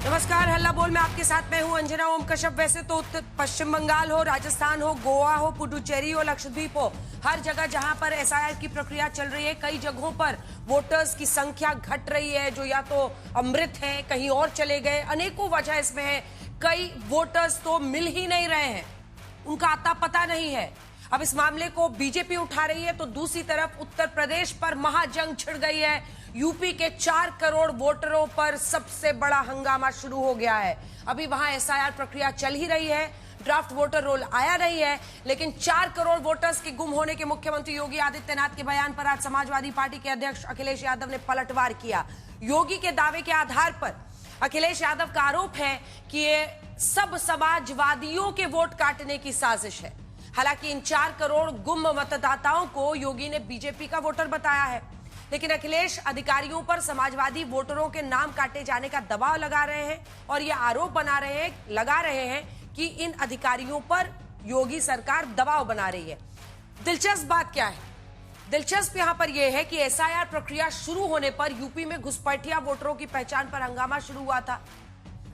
नमस्कार, हल्ला बोल में आपके साथ मैं हूं अंजना ओम कश्यप। वैसे तो उत्तर पश्चिम बंगाल हो, राजस्थान हो, गोवा हो, पुडुचेरी हो, लक्षद्वीप हो, हर जगह जहां पर एसआईआर की प्रक्रिया चल रही है, कई जगहों पर वोटर्स की संख्या घट रही है, जो या तो अमृत है, कहीं और चले गए, अनेकों वजह इसमें है। कई वोटर्स तो मिल ही नहीं रहे हैं, उनका आता पता नहीं है। अब इस मामले को बीजेपी उठा रही है तो दूसरी तरफ उत्तर प्रदेश पर महाजंग छिड़ गई है। यूपी के 4 करोड़ वोटरों पर सबसे बड़ा हंगामा शुरू हो गया है। अभी वहां एसआईआर प्रक्रिया चल ही रही है, ड्राफ्ट वोटर रोल आया नहीं है, लेकिन 4 करोड़ वोटर्स के गुम होने के मुख्यमंत्री योगी आदित्यनाथ के बयान पर आज समाजवादी पार्टी के अध्यक्ष अखिलेश यादव ने पलटवार किया। योगी के दावे के आधार पर अखिलेश यादव का आरोप है कि ये सब समाजवादियों के वोट काटने की साजिश है। हालांकि इन 4 करोड़ गुम मतदाताओं को योगी ने बीजेपी का वोटर बताया है, लेकिन अखिलेश अधिकारियों पर समाजवादी वोटरों के नाम काटे जाने का दबाव लगा रहे हैं और ये आरोप लगा रहे हैं कि इन अधिकारियों पर योगी सरकार दबाव बना रही है। दिलचस्प बात क्या है? दिलचस्प यहां पर यह है कि एसआईआर प्रक्रिया शुरू होने पर यूपी में घुसपैठिया वोटरों की पहचान पर हंगामा शुरू हुआ था।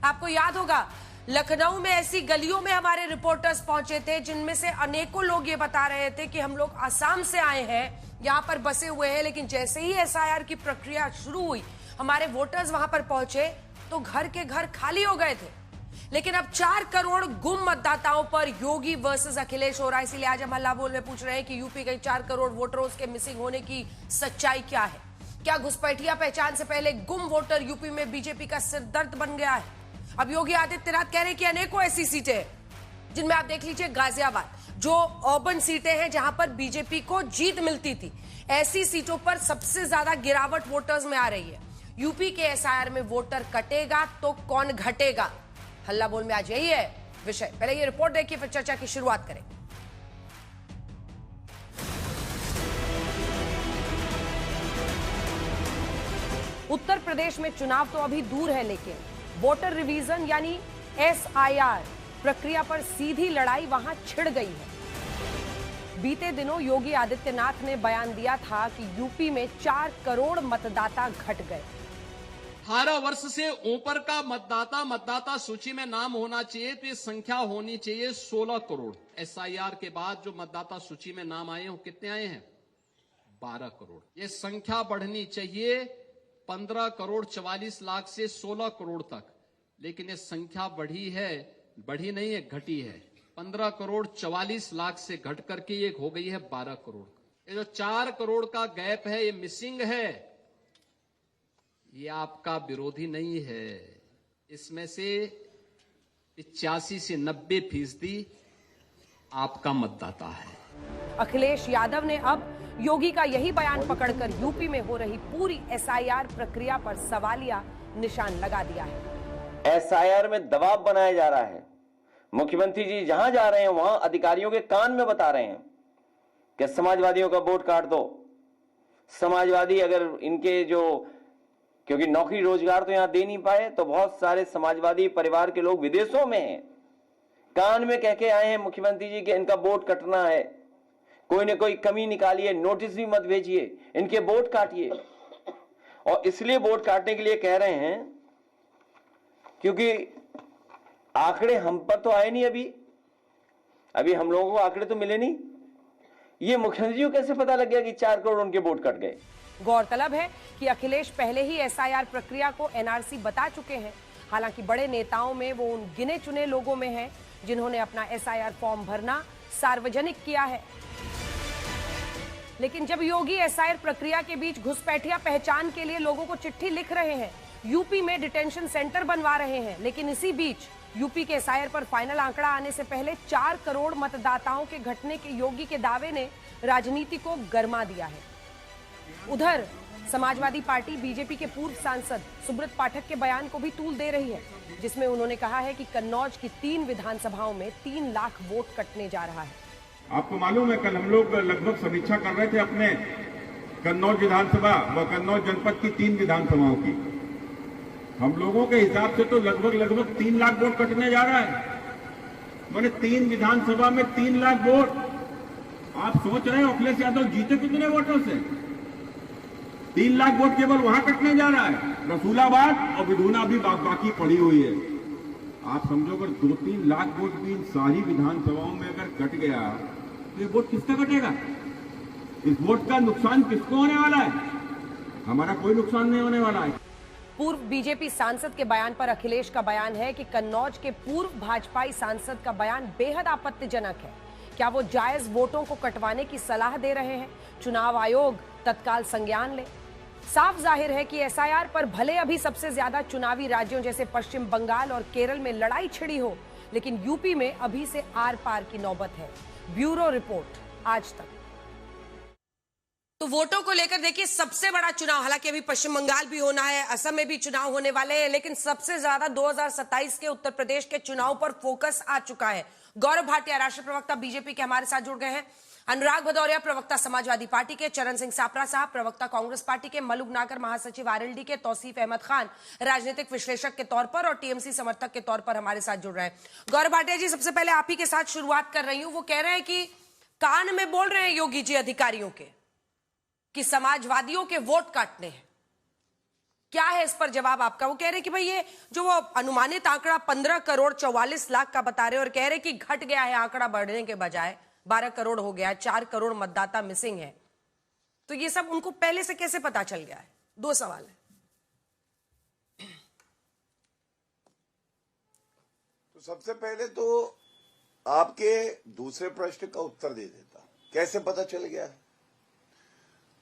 आपको याद होगा, लखनऊ में ऐसी गलियों में हमारे रिपोर्टर्स पहुंचे थे जिनमें से अनेकों लोग ये बता रहे थे कि हम लोग असम से आए हैं, यहां पर बसे हुए हैं, लेकिन जैसे ही एसआईआर की प्रक्रिया शुरू हुई, हमारे वोटर्स वहां पर पहुंचे तो घर के घर खाली हो गए थे। लेकिन अब 4 करोड़ गुम मतदाताओं पर योगी वर्सेस अखिलेश हो रहा है। इसीलिए आज हम हल्ला बोल में पूछ रहे हैं कि यूपी के 4 करोड़ वोटरों के मिसिंग होने की सच्चाई क्या है? क्या घुसपैठिया पहचान से पहले गुम वोटर यूपी में बीजेपी का सिरदर्द बन गया है? अब योगी आदित्यनाथ कह रहे हैं कि अनेकों ऐसी सीटें हैं जिनमें आप देख लीजिए गाजियाबाद, जो अर्बन सीटें हैं जहां पर बीजेपी को जीत मिलती थी, ऐसी सीटों पर सबसे ज्यादा गिरावट वोटर्स में आ रही है। यूपी के एसआईआर में वोटर कटेगा तो कौन घटेगा? हल्ला बोल में आज यही है विषय। पहले ये रिपोर्ट देखिए, फिर चर्चा की शुरुआत करें। उत्तर प्रदेश में चुनाव तो अभी दूर है, लेकिन वोटर रिवीजन यानी एसआईआर प्रक्रिया पर सीधी लड़ाई वहां छिड़ गई है। बीते दिनों योगी आदित्यनाथ ने बयान दिया था कि यूपी में 4 करोड़ मतदाता घट गए। 18 वर्ष से ऊपर का मतदाता सूची में नाम होना चाहिए, तो ये संख्या होनी चाहिए 16 करोड़। एसआईआर के बाद जो मतदाता सूची में नाम आए हैं, वो कितने आए हैं? 12 करोड़। ये संख्या बढ़नी चाहिए 15 करोड़ 44 लाख से 16 करोड़ तक, लेकिन ये संख्या बढ़ी नहीं है, घटी है। 15 करोड़ 44 लाख से घट करके ये हो गई है 12 करोड़। ये जो 4 करोड़ का गैप है, ये मिसिंग है, ये आपका विरोधी नहीं है। इसमें से 85 से 90% आपका मतदाता है। अखिलेश यादव ने अब योगी का यही बयान पकड़कर यूपी में हो रही पूरी एसआईआर प्रक्रिया पर सवालिया निशान लगा दिया है। एसआईआर में दबाव बनाया जा रहा है। मुख्यमंत्री जी जहां जा रहे हैं वहां अधिकारियों के कान में बता रहे हैं कि समाजवादियों का वोट काट दो। समाजवादी अगर इनके क्योंकि नौकरी रोजगार तो यहां दे नहीं पाए, तो बहुत सारे समाजवादी परिवार के लोग विदेशों में हैं, कान में कह के आए हैं मुख्यमंत्री जी कि इनका वोट कटना है, कोई ना कोई कमी निकालिए, नोटिस भी मत भेजिए, इनके वोट काटिए। और इसलिए वोट काटने के लिए कह रहे हैं क्योंकि आंकड़े हम पर तो आए नहीं, अभी हम लोगों को आंकड़े तो मिले नहीं। ये मुख्यमंत्री जी को कैसे पता लग गया कि 4 करोड़ उनके वोट कट गए? गौरतलब है कि अखिलेश पहले ही एसआईआर प्रक्रिया को एनआरसी बता चुके हैं। हालांकि बड़े नेताओं में वो उन गिने चुने लोगों में हैं जिन्होंने अपना एसआईआर फॉर्म भरना सार्वजनिक किया है। लेकिन जब योगी एसआईआर प्रक्रिया के बीच घुसपैठिया पहचान के लिए लोगों को चिट्ठी लिख रहे हैं, यूपी में डिटेंशन सेंटर बनवा रहे हैं, लेकिन इसी बीच यूपी के एसआईआर पर फाइनल आंकड़ा आने से पहले 4 करोड़ मतदाताओं के घटने के योगी के दावे ने राजनीति को गरमा दिया है। उधर समाजवादी पार्टी बीजेपी के पूर्व सांसद सुब्रत पाठक के बयान को भी तूल दे रही है, जिसमें उन्होंने कहा है कि कन्नौज की 3 विधानसभाओं में 3 लाख वोट कटने जा रहा है। आपको मालूम है, कल हम लोग लगभग समीक्षा कर रहे थे अपने कन्नौज विधानसभा व कन्नौज जनपद की 3 विधानसभाओं की। हम लोगों के हिसाब से तो लगभग 3 लाख वोट कटने जा रहा है। मैंने 3 विधानसभा में 3 लाख वोट। आप सोच रहे हो अखिलेश यादव जीते कितने वोटों से? 3 लाख वोट केवल वहां कटने जा रहा है। रसूलाबाद और विधुना भी बाकी पड़ी हुई है। आप समझो अगर 2-3 लाख वोट भी इन सारी विधानसभाओं में अगर कट गया तो ये वोट किसका कटेगा? इस वोट का नुकसान किसको होने वाला है? हमारा कोई नुकसान नहीं होने वाला है। पूर्व बीजेपी सांसद के बयान पर अखिलेश का बयान है कि कन्नौज के पूर्व भाजपाई सांसद का बयान बेहद आपत्तिजनक है। क्या वो जायज वोटों को कटवाने की सलाह दे रहे हैं? चुनाव आयोग तत्काल संज्ञान ले। साफ जाहिर है कि एसआईआर पर भले अभी सबसे ज्यादा चुनावी राज्यों जैसे पश्चिम बंगाल और केरल में लड़ाई छिड़ी हो, लेकिन यूपी में अभी से आर पार की नौबत है। ब्यूरो रिपोर्ट आज तक। तो वोटों को लेकर देखिए, सबसे बड़ा चुनाव, हालांकि अभी पश्चिम बंगाल भी होना है, असम में भी चुनाव होने वाले हैं, लेकिन सबसे ज्यादा 2027 के उत्तर प्रदेश के चुनाव पर फोकस आ चुका है। गौरव भाटिया राष्ट्रीय प्रवक्ता बीजेपी के हमारे साथ जुड़ गए हैं। अनुराग भदौरिया प्रवक्ता समाजवादी पार्टी के, चरण सिंह सापरा साहब प्रवक्ता कांग्रेस पार्टी के, मलुक नागर महासचिव आरएलडी के, तौसीफ अहमद खान राजनीतिक विश्लेषक के तौर पर और टीएमसी समर्थक के तौर पर हमारे साथ जुड़ रहे हैं। गौरव भाटिया जी, सबसे पहले आप ही के साथ शुरुआत कर रही हूं। वो कह रहे हैं कि कान में बोल रहे हैं योगी जी अधिकारियों के कि समाजवादियों के वोट काटने हैं। क्या है इस पर जवाब आपका? वो कह रहे हैं कि भाई ये जो वो अनुमानित आंकड़ा 15 करोड़ 44 लाख का बता रहे हैं और कह रहे हैं कि घट गया है आंकड़ा, बढ़ने के बजाय 12 करोड़ हो गया है, 4 करोड़ मतदाता मिसिंग है। तो ये सब उनको पहले से कैसे पता चल गया है? 2 सवाल है। तो सबसे पहले तो आपके दूसरे प्रश्न का उत्तर दे देता, कैसे पता चल गया है?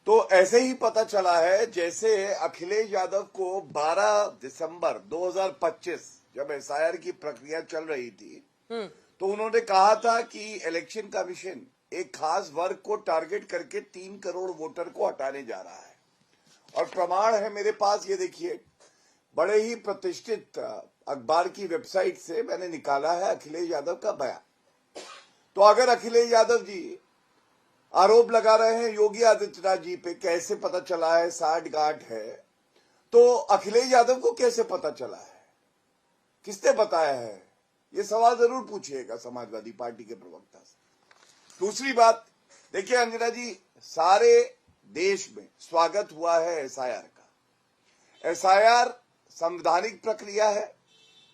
तो ऐसे ही पता चला है जैसे अखिलेश यादव को 12 दिसंबर 2025 जब एसआईआर की प्रक्रिया चल रही थी तो उन्होंने कहा था कि इलेक्शन कमीशन एक खास वर्ग को टारगेट करके 3 करोड़ वोटर को हटाने जा रहा है। और प्रमाण है मेरे पास, ये देखिए, बड़े ही प्रतिष्ठित अखबार की वेबसाइट से मैंने निकाला है अखिलेश यादव का बयान। तो अगर अखिलेश यादव जी आरोप लगा रहे हैं योगी आदित्यनाथ जी पे कैसे पता चला है, साठ गांठ है, तो अखिलेश यादव को कैसे पता चला है, किसने बताया है? ये सवाल जरूर पूछिएगा समाजवादी पार्टी के प्रवक्ता से। दूसरी बात देखिए अंजना जी, सारे देश में स्वागत हुआ है एसआईआर का। एसआईआर संवैधानिक प्रक्रिया है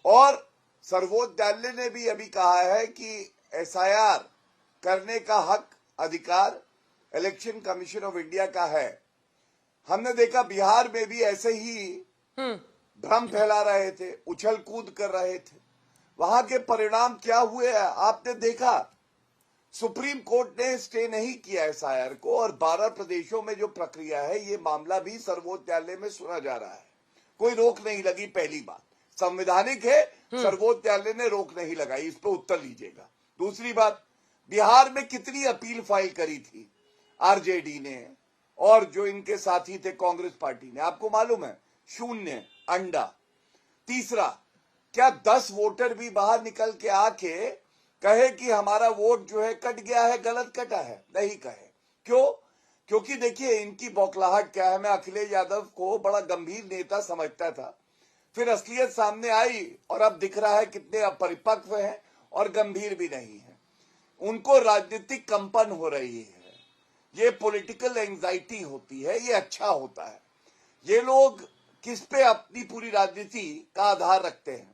और सर्वोच्च न्यायालय ने भी अभी कहा है कि एसआईआर करने का हक, अधिकार इलेक्शन कमीशन ऑफ इंडिया का है। हमने देखा बिहार में भी ऐसे ही भ्रम फैला रहे थे, उछल कूद कर रहे थे। वहां के परिणाम क्या हुए आपने देखा। सुप्रीम कोर्ट ने स्टे नहीं किया एसआईआर को और 12 प्रदेशों में जो प्रक्रिया है ये मामला भी सर्वोच्च न्यायालय में सुना जा रहा है, कोई रोक नहीं लगी। पहली बात संवैधानिक है, सर्वोच्च न्यायालय ने रोक नहीं लगाई, इस पर उत्तर लीजिएगा। दूसरी बात, बिहार में कितनी अपील फाइल करी थी आरजेडी ने और जो इनके साथी थे कांग्रेस पार्टी ने, आपको मालूम है, 0 अंडा। तीसरा, क्या 10 वोटर भी बाहर निकल के आके कहे कि हमारा वोट जो है कट गया है, गलत कटा है? नहीं कहे। क्यों? क्योंकि देखिए इनकी बौखलाहट क्या है। मैं अखिलेश यादव को बड़ा गंभीर नेता समझता था, फिर असलियत सामने आई और अब दिख रहा है कितने अपरिपक्व हैं और गंभीर भी नहीं है। उनको राजनीतिक कंपन हो रही है, ये पॉलिटिकल एंजाइटी होती है, ये अच्छा होता है। ये लोग किस पे अपनी पूरी राजनीति का आधार रखते हैं?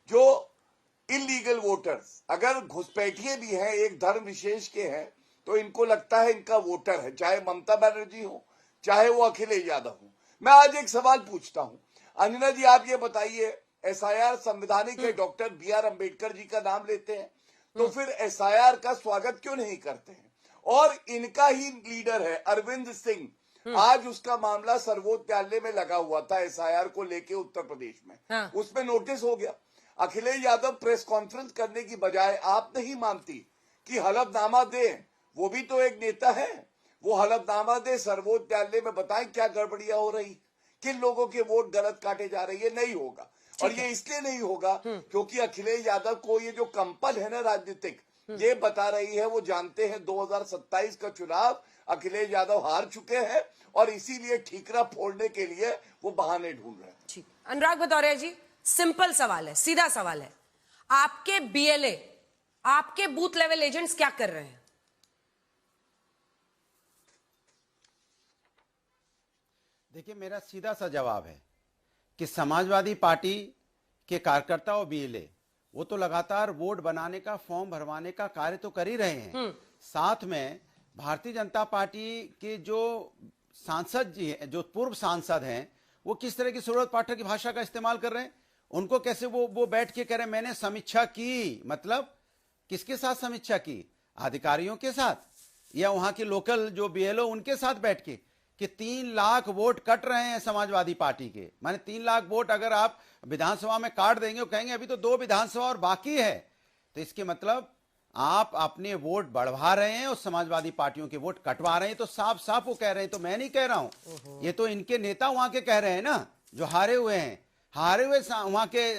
जो इलीगल वोटर्स, अगर घुसपैठिए भी हैं, एक धर्म विशेष के हैं, तो इनको लगता है इनका वोटर है, चाहे ममता बनर्जी हो चाहे वो अखिलेश यादव हो। मैं आज एक सवाल पूछता हूं अंजना जी, आप ये बताइए, एसआईआर संवैधानिक है, डॉक्टर BR अम्बेडकर जी का नाम लेते हैं, तो फिर एसआईआर का स्वागत क्यों नहीं करते हैं? और इनका ही लीडर है अरविंद सिंह, आज उसका मामला सर्वोच्च न्यायालय में लगा हुआ था एसआईआर को लेके उत्तर प्रदेश में, उसमें नोटिस हो गया। अखिलेश यादव प्रेस कॉन्फ्रेंस करने की बजाय, आप नहीं मानती कि हलफनामा दे, वो भी तो एक नेता है, वो हलफनामा दे, सर्वोच्च न्यायालय में बताएं क्या गड़बड़ियां हो रही, किन लोगों के वोट गलत काटे जा रही है। नहीं होगा, और ये इसलिए नहीं होगा क्योंकि अखिलेश यादव को ये जो कंपन है ना राजनीतिक, ये बता रही है, वो जानते हैं 2027 का चुनाव अखिलेश यादव हार चुके हैं और इसीलिए ठीकरा फोड़ने के लिए वो बहाने ढूंढ रहे हैं। अनुराग भदौरिया जी, सिंपल सवाल है, सीधा सवाल है, आपके BLA, आपके बूथ लेवल एजेंट्स क्या कर रहे हैं? देखिए, मेरा सीधा सा जवाब है कि समाजवादी पार्टी के कार्यकर्ता और बीएलए वो तो लगातार वोट बनाने का, फॉर्म भरवाने का कार्य तो कर ही रहे हैं। साथ में भारतीय जनता पार्टी के जो सांसद जी हैं, जो पूर्व सांसद हैं, वो किस तरह की सूरत पाठक की भाषा का इस्तेमाल कर रहे हैं। उनको कैसे वो बैठ के कह रहे हैं मैंने समीक्षा की, मतलब किसके साथ समीक्षा की? अधिकारियों के साथ या वहां के लोकल जो बीएलओ उनके साथ बैठ के, कि 3 लाख वोट कट रहे हैं समाजवादी पार्टी के। माने 3 लाख वोट अगर आप विधानसभा में काट देंगे और कहेंगे अभी तो 2 विधानसभा और बाकी है, तो इसके मतलब आप अपने वोट बढ़वा रहे हैं और समाजवादी पार्टियों के वोट कटवा रहे हैं। तो साफ साफ वो कह रहे हैं, तो मैं नहीं कह रहा हूं, ये तो इनके नेता वहां के कह रहे हैं ना, जो हारे हुए हैं। हारे हुए वहां के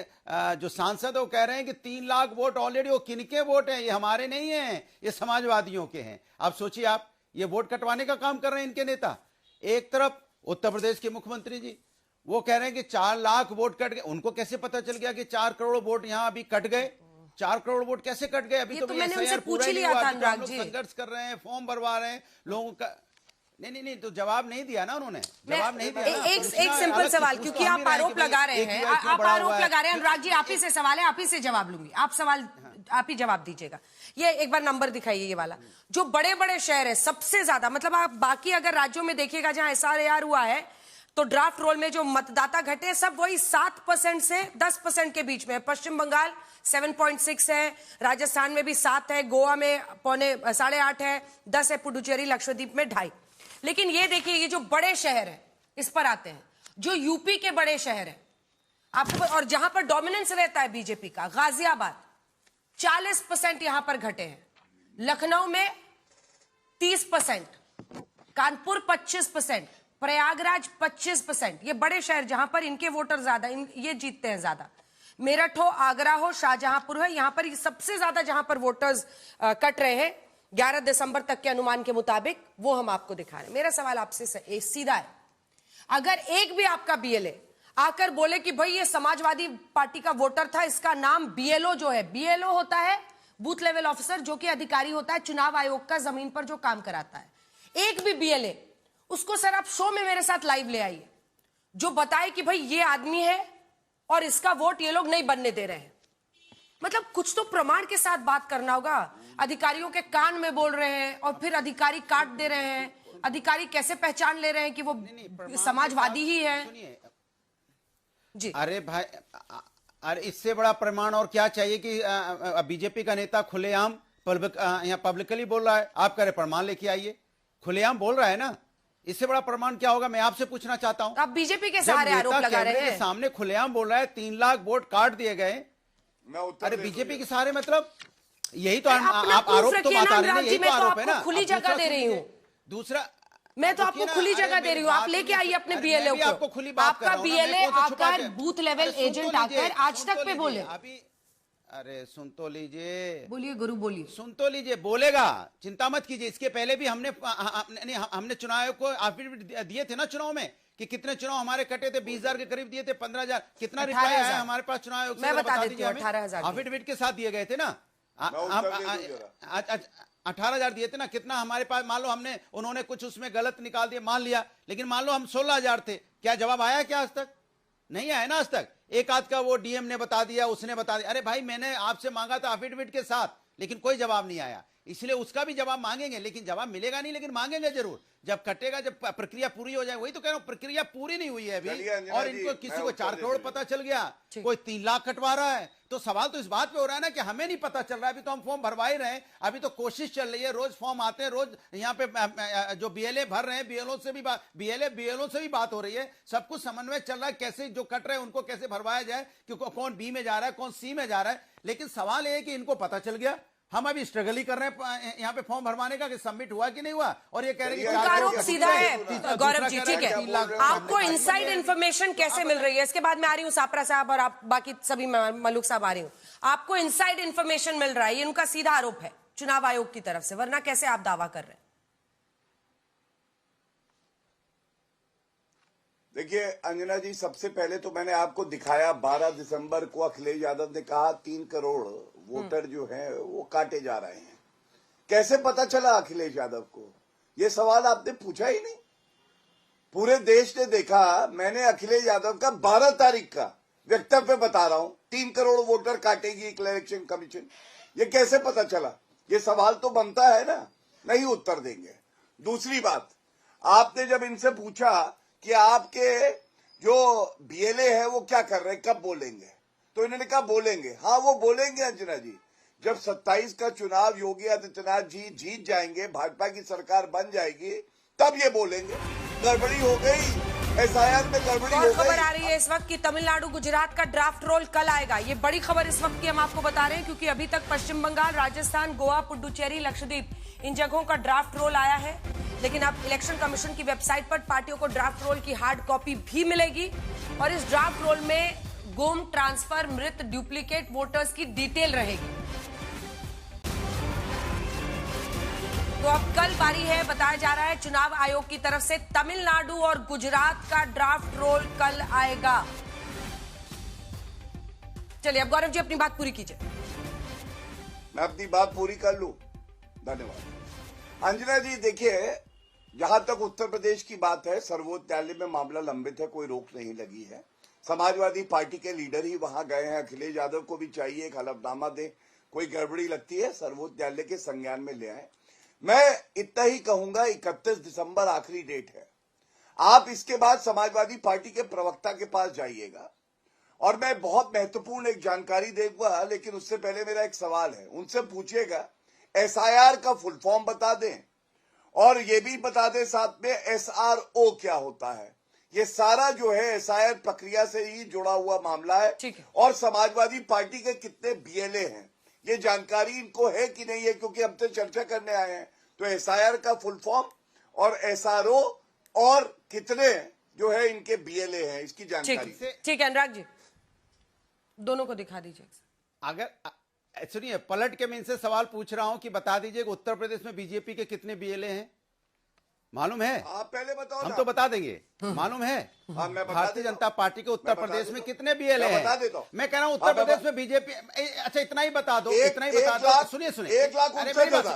जो सांसद है वो कह रहे हैं कि 3 लाख वोट ऑलरेडी, वो किनके वोट हैं? ये हमारे नहीं हैं, ये समाजवादियों के हैं। अब सोचिए आप, ये वोट कटवाने का काम कर रहे हैं इनके नेता। एक तरफ उत्तर प्रदेश के मुख्यमंत्री जी वो कह रहे हैं कि 4 लाख वोट कट गए। उनको कैसे पता चल गया कि 4 करोड़ वोट यहां अभी कट गए? 4 करोड़ वोट कैसे कट गए? अभी तो मैंने उनसे पूछ ही लिया था अनुराग जी। संघर्ष कर रहे हैं, फॉर्म भरवा रहे हैं लोगों का। नहीं, तो जवाब नहीं दिया ना उन्होंने, जवाब नहीं दिया ना। एक सिंपल सवाल, क्योंकि आप आरोप लगा रहे हैं, आप आरोप लगा रहे हैं। अनुराग जी, आप ही से सवाल है, आप ही से जवाब लूंगी। आप सवाल आप ही जवाब दीजिएगा। ये एक बार नंबर दिखाइए, ये वाला जो बड़े बड़े शहर है सबसे ज्यादा, मतलब आप बाकी अगर राज्यों में देखिएगा जहां SRAR हुआ है तो ड्राफ्ट रोल में जो मतदाता घटे सब वही 7% से 10% के बीच में है। पश्चिम बंगाल 7.6 है, राजस्थान में भी 7 है, गोवा में 8.5 है, 10 है, पुडुचेरी लक्षद्वीप में 2.5। लेकिन ये देखिए, ये जो बड़े शहर है, इस पर आते हैं, जो यूपी के बड़े शहर है आपको, और जहां पर डोमिनेंस रहता है बीजेपी का, गाजियाबाद 40% यहां पर घटे हैं, लखनऊ में 30%, कानपुर 25%, प्रयागराज 25%। ये बड़े शहर जहां पर इनके वोटर ज्यादा, ये जीतते हैं ज्यादा। मेरठ हो, आगरा हो, शाहजहांपुर है, यहां पर सबसे ज्यादा जहां पर वोटर्स कट रहे हैं 11 दिसंबर तक के अनुमान के मुताबिक, वो हम आपको दिखा रहे हैं। मेरा सवाल आपसे सीधा है, अगर एक भी आपका बीएलए आकर बोले कि भाई ये समाजवादी पार्टी का वोटर था, इसका नाम बीएलओ जो है, बीएलओ होता है बूथ लेवल ऑफिसर, जो कि अधिकारी होता है चुनाव आयोग का, जमीन पर जो काम कराता है, एक भी बीएलए, उसको सर आप शो में मेरे साथ लाइव ले आइए, जो बताए कि भाई ये आदमी है और इसका वोट ये लोग नहीं बनने दे रहे हैं। मतलब कुछ तो प्रमाण के साथ बात करना होगा। अधिकारियों के कान में बोल रहे हैं और फिर अधिकारी काट दे रहे हैं। अधिकारी कैसे पहचान ले रहे हैं कि वो समाजवादी ही है? जी अरे भाई, अरे इससे बड़ा प्रमाण और क्या चाहिए कि बीजेपी का नेता खुलेआम यहाँ पब्लिकली बोल रहा है, आप कह रहे प्रमाण लेके आइए, खुलेआम बोल रहा है ना, इससे बड़ा प्रमाण क्या होगा? मैं आपसे पूछना चाहता हूं, आप बीजेपी के सहारे आरोप लगा रहे हैं, सामने खुलेआम बोल रहा है 3 लाख वोट काट दिए गए, अरे बीजेपी के सहारे, मतलब यही तो आप आरोप तो बता रहे हैं, यही तो आरोप है ना। खुली जगह दे रही हूँ, दूसरा मैं तो आपको खुली जगह दे रही हूँ, आप लेके आइए अपने बीएलए को। आपको खुली बात आपका बीएलए आकर बूथ लेवल एजेंट आकर आज तक पे बोले, अभी अरे सुन तो लीजिए, बोलिए गुरु बोलिए, सुन तो लीजिए, बोलेगा, चिंता मत कीजिए। इसके पहले भी हमने चुनाव को एफिडेविट दिए थे ना चुनाव में, कि कितने चुनाव हमारे कटे थे, 20,000 के करीब दिए थे, 15,000, कितना रिप्लाई आया हमारे पास चुनाव आयोग से? मैं बता देती हूँ, 18,000 एफिडेविट के साथ दिए गए थे ना, 18,000 दिए थे ना। कितना हमारे पास, मान लो हमने, उन्होंने कुछ उसमें गलत निकाल दिया, मान लिया, लेकिन मान लो हम 16,000 थे, क्या जवाब आया क्या? आज तक नहीं आया ना, आज तक। एक आध का वो डीएम ने बता दिया, उसने बता दिया। अरे भाई, मैंने आपसे मांगा था एफिडेविट के साथ, लेकिन कोई जवाब नहीं आया, इसलिए उसका भी जवाब मांगेंगे, लेकिन जवाब मिलेगा नहीं, लेकिन मांगेंगे जरूर जब कटेगा, जब प्रक्रिया पूरी हो जाए। वही तो कह रहा हूं, प्रक्रिया पूरी नहीं हुई है अभी, और इनको किसी को 4 करोड़ पता चल गया, कोई 3 लाख कटवा रहा है। तो सवाल तो इस बात पे हो रहा है ना कि हमें नहीं पता चल रहा है, अभी तो हम फॉर्म भरवा ही रहे हैं, अभी तो कोशिश चल रही है, रोज फॉर्म आते हैं, रोज यहाँ पे जो बीएलए भर रहे हैं, बीएलओ से भी बात हो रही है, सब कुछ समन्वय चल रहा है, कैसे जो कट रहे हैं उनको कैसे भरवाया जाए, कि कौन बी में जा रहा है, कौन सी में जा रहा है। लेकिन सवाल ये है कि इनको पता चल गया, हम अभी स्ट्रगल ही कर रहे हैं यहाँ पे फॉर्म भरवाने का, कि सबमिट हुआ कि नहीं हुआ, और ये कह रहे हैं कि आरोप सीधा है। गौरव जी ठीक है, आपको इनसाइड इंफॉर्मेशन कैसे मिल रही है? इसके बाद मैं आ रही हूँ सापरा साहब और आप बाकी सभी मलूक साहब आ रही हूँ। आपको इनसाइड इंफॉर्मेशन मिल रहा है, ये उनका सीधा आरोप है चुनाव आयोग की तरफ से, वरना कैसे आप दावा कर रहे हैं? देखिए अंजना जी, सबसे पहले तो मैंने आपको दिखाया 12 दिसंबर को अखिलेश यादव ने कहा 3 करोड़ वोटर जो हैं वो काटे जा रहे हैं। कैसे पता चला अखिलेश यादव को? ये सवाल आपने पूछा ही नहीं। पूरे देश ने देखा। मैंने अखिलेश यादव का 12 तारीख का वक्तव्य बता रहा हूं, 3 करोड़ वोटर काटेगी इलेक्शन कमीशन। ये कैसे पता चला? ये सवाल तो बनता है ना, नहीं उत्तर देंगे। दूसरी बात, आपने जब इनसे पूछा कि आपके जो बीएलए है वो क्या कर रहे हैं, कब बोलेंगे, तो इन्होंने कहा बोलेंगे। हाँ, वो बोलेंगे अंजना जी, जब 27 का चुनाव योगी आदित्यनाथ जी जीत जाएंगे, भाजपा की सरकार बन जाएगी, तब ये बोलेंगे। गड़बड़ी हो गई, एसआईआर में गड़बड़ी हो और गई। खबर आ रही है इस वक्त कि तमिलनाडु गुजरात का ड्राफ्ट रोल कल आएगा। ये बड़ी खबर इस वक्त की हम आपको बता रहे हैं, क्योंकि अभी तक पश्चिम बंगाल, राजस्थान, गोवा, पुडुचेरी, लक्षद्वीप, इन जगहों का ड्राफ्ट रोल आया है। लेकिन अब इलेक्शन कमीशन की वेबसाइट पर पार्टियों को ड्राफ्ट रोल की हार्ड कॉपी भी मिलेगी और इस ड्राफ्ट रोल में गुम, ट्रांसफर, मृत, डुप्लीकेट वोटर्स की डिटेल रहेगी। तो अब कल बारी है, बताया जा रहा है चुनाव आयोग की तरफ से तमिलनाडु और गुजरात का ड्राफ्ट रोल कल आएगा। चलिए अब गौरव जी अपनी बात पूरी कीजिए। मैं अपनी बात पूरी कर लूं, धन्यवाद। अंजना जी देखिए, जहां तक उत्तर प्रदेश की बात है, सर्वोच्च न्यायालय में मामला लंबित है, कोई रोक नहीं लगी है। समाजवादी पार्टी के लीडर ही वहां गए हैं, अखिलेश यादव को भी चाहिए एक हलफनामा दे, कोई गड़बड़ी लगती है सर्वोच्च न्यायालय के संज्ञान में ले आए। मैं इतना ही कहूंगा, 31 दिसंबर आखिरी डेट है। आप इसके बाद समाजवादी पार्टी के प्रवक्ता के पास जाइएगा और मैं बहुत महत्वपूर्ण एक जानकारी दूंगा, लेकिन उससे पहले मेरा एक सवाल है। उनसे पूछिएगा एसआईआर का फुल फॉर्म बता दें और ये भी बता दें साथ में एसआरओ क्या होता है। ये सारा जो है एसआईआर प्रक्रिया से ही जुड़ा हुआ मामला है। और समाजवादी पार्टी के कितने बीएलए हैं, ये जानकारी इनको है कि नहीं है, क्योंकि हम तो चर्चा करने आए हैं। तो एसआईआर का फुल फॉर्म और एसआरओ और कितने जो है इनके बीएलए हैं, इसकी जानकारी। ठीक है अनुराग जी, दोनों को दिखा दीजिए। अगर सुनिए, पलट के मैं इनसे सवाल पूछ रहा हूं कि बता दीजिए कि उत्तर प्रदेश में बीजेपी के कितने बीएलए हैं, मालूम है? आप पहले बताओ। हम तो बता देंगे, मालूम है? भारतीय जनता पार्टी के उत्तर प्रदेश में कितने बीएलए हैं? मैं कह रहा हूं उत्तर प्रदेश में बीजेपी। अच्छा इतना ही बता दो, इतना ही बता दो। सुनिए सुनिए,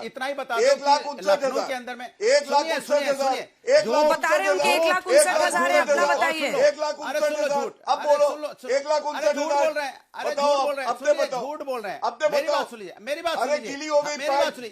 इतना ही बता दो, लखनऊ के अंदर में 1,59,000 जो बता रहे हैं उनके 1,59,000 है, अपना बताइए। 1,59,000 अब बोलो, 1,59,000 झूठ बोल रहे हैं, अरे झूठ बोल रहे हैं, झूठ बोल रहे हैं। मेरी बात सुनिए, मेरी बात सुनिए।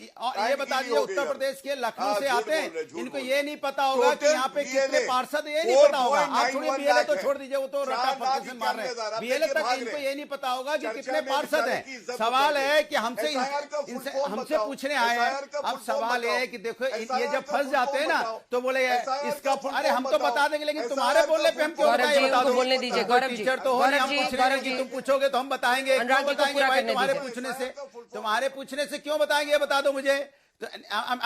ये बता दीजिए, उत्तर प्रदेश के लखनऊ से आते हैं, इनको ये नहीं पता होगा कि यहाँ पे कितने पार्षद, ये नहीं पता होगा। आप थोड़ी बीएलए तो छोड़ दीजिए, वो तो रट्टा फर्केशन मार रहे हैं। बीएलए तक इनको ये नहीं पता होगा कि कितने पार्षद हैं। सवाल है कि हमसे पूछने आए हैं। अब सवाल है कि देखो, ये जब फंस जाते हैं ना तो बोले इसका, अरे हम तो बता देंगे, लेकिन तुम्हारे बोलने पे हम क्यों बताएं? बता दो, बोलने दीजिए। गौरव जी, टीचर तो हो, हम पूछ रहे हैं कि तुम पूछोगे तो हम बताएंगे। क्यों बताएंगे भाई? तुम्हारे पूछने से क्यों बताएंगे, ये बता दो मुझे। तो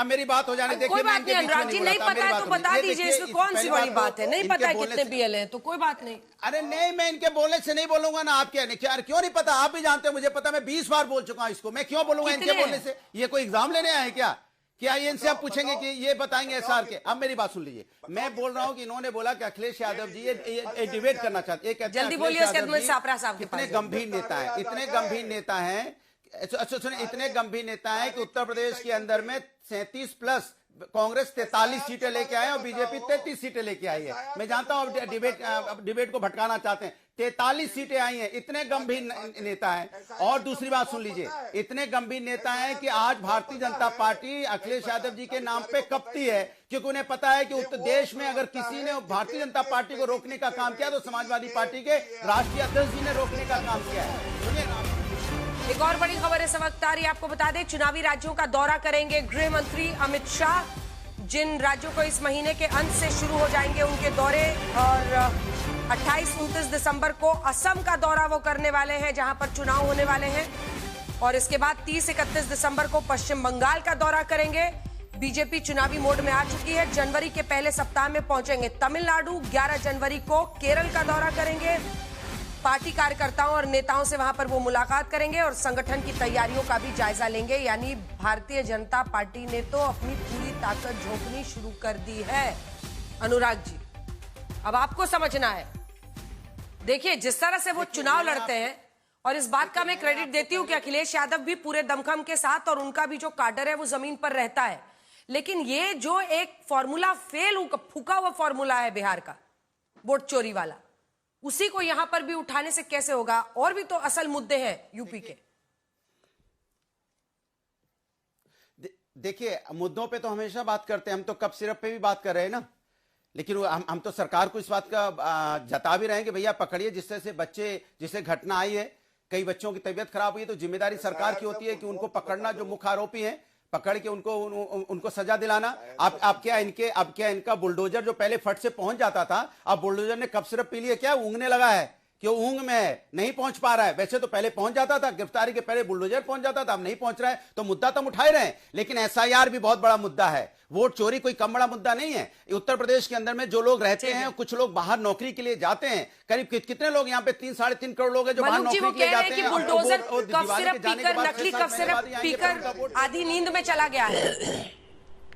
मेरी बात हो जाने, देखिए कोई बात नहीं अनुराग जी, नहीं पता है तो बता दीजिए, इसमें कौन सी बड़ी बात है। नहीं पता है कितने बीएलए हैं तो कोई बात नहीं। अरे नहीं, मैं इनके बोलने से नहीं बोलूंगा ना। आप क्या क्यों नहीं पता? आप भी जानते हैं, मुझे पता, मैं 20 बार बोल चुका हूं इसको। मैं क्यों बोलूंगा इनके बोलने से? ये कोई एग्जाम लेने आए क्या ये इनसे आप पूछेंगे कि ये बताएंगे एसआर के? अब मेरी बात सुन लीजिए, मैं बोल रहा हूं कि इन्होंने बोला कि अखिलेश यादव जी ये डिबेट करना चाहते हैं। जल्दी बोलिए, इतने गंभीर नेता है, इतने गंभीर नेता है। अच्छा सुनिए, इतने गंभीर नेता है कि उत्तर प्रदेश के अंदर में 37 प्लस कांग्रेस 43 सीटें लेके आए और बीजेपी 33 सीटें लेके आई है। मैं जानता हूं डिबेट को भटकाना चाहते हैं। 43 सीटें आई हैं। इतने गंभीर नेता हैं। और दूसरी बात सुन लीजिए, इतने गंभीर नेता हैं कि आज भारतीय जनता पार्टी अखिलेश यादव जी के नाम पे कपती है, क्योंकि उन्हें पता है कि उत्तर देश में अगर किसी ने भारतीय जनता पार्टी को रोकने का काम किया तो समाजवादी पार्टी के राष्ट्रीय अध्यक्ष जी ने रोकने का काम किया है। सुनिए ना, एक और बड़ी खबर इस वक्त आ रही है, आपको बता दें चुनावी राज्यों का दौरा करेंगे गृह मंत्री अमित शाह। जिन राज्यों को इस महीने के अंत से शुरू हो जाएंगे उनके दौरे, और 28-29 दिसंबर को असम का दौरा वो करने वाले हैं जहां पर चुनाव होने वाले हैं, और इसके बाद 30-31 दिसंबर को पश्चिम बंगाल का दौरा करेंगे। बीजेपी चुनावी मोड में आ चुकी है। जनवरी के पहले सप्ताह में पहुंचेंगे तमिलनाडु, 11 जनवरी को केरल का दौरा करेंगे। पार्टी कार्यकर्ताओं और नेताओं से वहां पर वो मुलाकात करेंगे और संगठन की तैयारियों का भी जायजा लेंगे। यानी भारतीय जनता पार्टी ने तो अपनी पूरी ताकत झोंकनी शुरू कर दी है। अनुराग जी, अब आपको समझना है, देखिए जिस तरह से वो चुनाव लड़ते हैं, और इस बात का मैं क्रेडिट देती हूं कि अखिलेश यादव भी पूरे दमखम के साथ, और उनका भी जो काडर है वो जमीन पर रहता है, लेकिन ये जो एक फॉर्मूला फूका हुआ फॉर्मूला है बिहार का, वोट चोरी वाला, उसी को यहां पर भी उठाने से कैसे होगा? और भी तो असल मुद्दे हैं यूपी के। देखिए, मुद्दों पे तो हमेशा बात करते हैं, हम तो कप सिरप पे भी बात कर रहे हैं ना, लेकिन हम तो सरकार को इस बात का जता भी रहे हैं कि भैया पकड़िए, जिससे बच्चे, जिससे घटना आई है, कई बच्चों की तबीयत खराब हुई है, तो जिम्मेदारी सरकार की होती है कि उनको पकड़ना, जो मुख्य आरोपी हैं पकड़ के उनको सजा दिलाना। अब क्या इनका बुलडोजर जो पहले फट से पहुंच जाता था, अब बुलडोजर ने कप सिरप पी लिए, क्या ऊँगने लगा है कि वो ऊँग में है, नहीं पहुंच पा रहा है। वैसे तो पहले पहुंच जाता था, गिरफ्तारी के पहले बुलडोजर पहुंच जाता था, अब नहीं पहुंच रहा है, तो मुद्दा तो हम उठा ही रहे हैं। लेकिन एसआईआर भी बहुत बड़ा मुद्दा है, वोट चोरी कोई कम बड़ा मुद्दा नहीं है। उत्तर प्रदेश के अंदर में जो लोग रहते हैं, कुछ लोग बाहर नौकरी के लिए जाते हैं, करीब कितने लोग यहाँ पे 3-3.5 करोड़ लोग हैं जो बाहर नौकरी के लिए जाते हैं। बुलडोजर कफ सिरप पीकर, नकली कफ सिरप पीकर आधी नींद में चला गया है।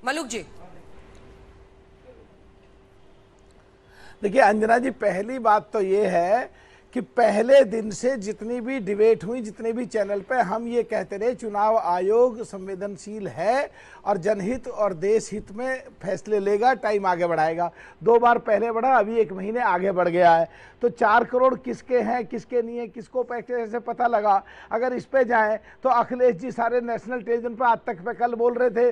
मलूक जी, देखिए अंजना जी, पहली बात तो ये है कि पहले दिन से जितनी भी डिबेट हुई, जितने भी चैनल पे हम ये कहते रहे चुनाव आयोग संवेदनशील है और जनहित और देश हित में फैसले लेगा, टाइम आगे बढ़ाएगा। 2 बार पहले बढ़ा, अभी 1 महीने आगे बढ़ गया है। तो 4 करोड़ किसके हैं, किसके नहीं है, किसको पैसे से पता लगा। अगर इस पे जाएं तो अखिलेश जी सारे नेशनल टेलीविजन पे आज तक पे कल बोल रहे थे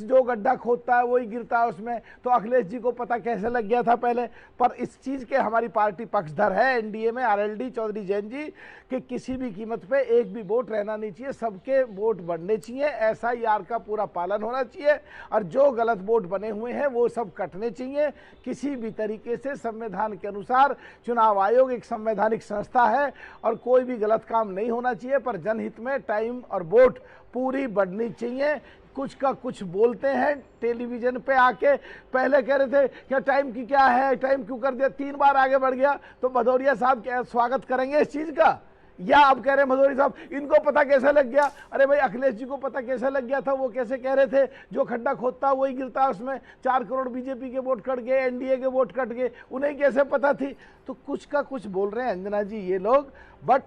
जो गड्ढा खोदता है वही गिरता है उसमें, तो अखिलेश जी को पता कैसे लग गया था पहले। पर इस चीज के हमारी पार्टी पक्षधर है एनडीए में, आरएलडी चौधरी जैन जी, कि किसी भी कीमत पे एक भी वोट रहना नहीं चाहिए, सबके वोट बढ़ने चाहिए, एसआईआर का पूरा पालन होना चाहिए और जो गलत वोट बने हुए हैं वो सब कटने चाहिए। किसी भी तरीके से संविधान के अनुसार चुनाव आयोग एक संवैधानिक संस्था है और कोई भी गलत काम नहीं होना चाहिए, पर जनहित में टाइम और वोट पूरी बढ़नी चाहिए। कुछ का कुछ बोलते हैं टेलीविजन पे आके, पहले कह रहे थे क्या टाइम की क्या है, टाइम क्यों कर दिया, 3 बार आगे बढ़ गया, तो भदौरिया साहब क्या स्वागत करेंगे इस चीज का? या अब कह रहे हैं भदौरिया साहब इनको पता कैसे लग गया? अरे भाई अखिलेश जी को पता कैसे लग गया था? वो कैसे कह रहे थे जो खड्डा खोदता वही गिरता, उसमें 4 करोड़ बीजेपी के वोट कट गए, एनडीए के वोट कट गए, उन्हें कैसे पता थी? तो कुछ का कुछ बोल रहे हैं अंजना जी ये लोग, बट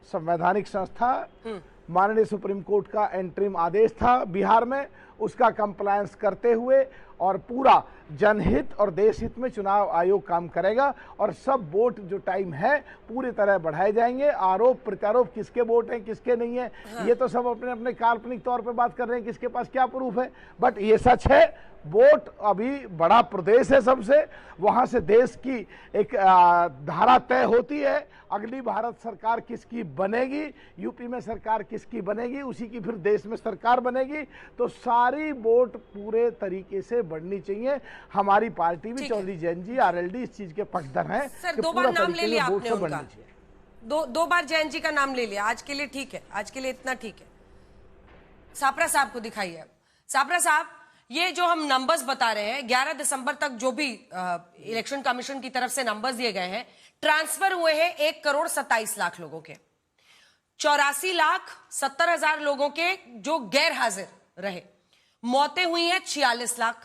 संवैधानिक संस्था, माननीय सुप्रीम कोर्ट का एंटरिम आदेश था बिहार में, उसका कंप्लायंस करते हुए और पूरा जनहित और देश हित में चुनाव आयोग काम करेगा और सब वोट जो टाइम है पूरी तरह बढ़ाए जाएंगे। आरोप प्रत्यारोप किसके वोट हैं किसके नहीं है, ये तो सब अपने अपने काल्पनिक तौर पे बात कर रहे हैं, किसके पास क्या प्रूफ है, बट ये सच है वोट अभी बड़ा प्रदेश है सबसे, वहां से देश की एक धारा तय होती है। अगली भारत सरकार किसकी बनेगी, यूपी में सरकार किसकी बनेगी, उसी की फिर देश में सरकार बनेगी, तो सारी वोट पूरे तरीके से बढ़नी चाहिए। हमारी पार्टी भी चौधरी जैन जी आरएलडी इस चीज के पक्षधर हैं। सर 2 बार नाम ले लिया आपने उनका, 2 बार जैन जी का नाम ले लिया, आज के लिए ठीक है, आज के लिए इतना ठीक है। सापरा साहब को दिखाइए। सापरा साहब, ये जो हम नंबर्स बता रहे हैं 11 दिसंबर तक जो भी इलेक्शन कमीशन की तरफ से नंबर्स दिए गए हैं, ट्रांसफर हुए हैं 1 करोड़ 27 लाख लोगों के, 84,70,000 लोगों के जो गैर हाजिर रहे, मौतें हुई हैं 46 लाख,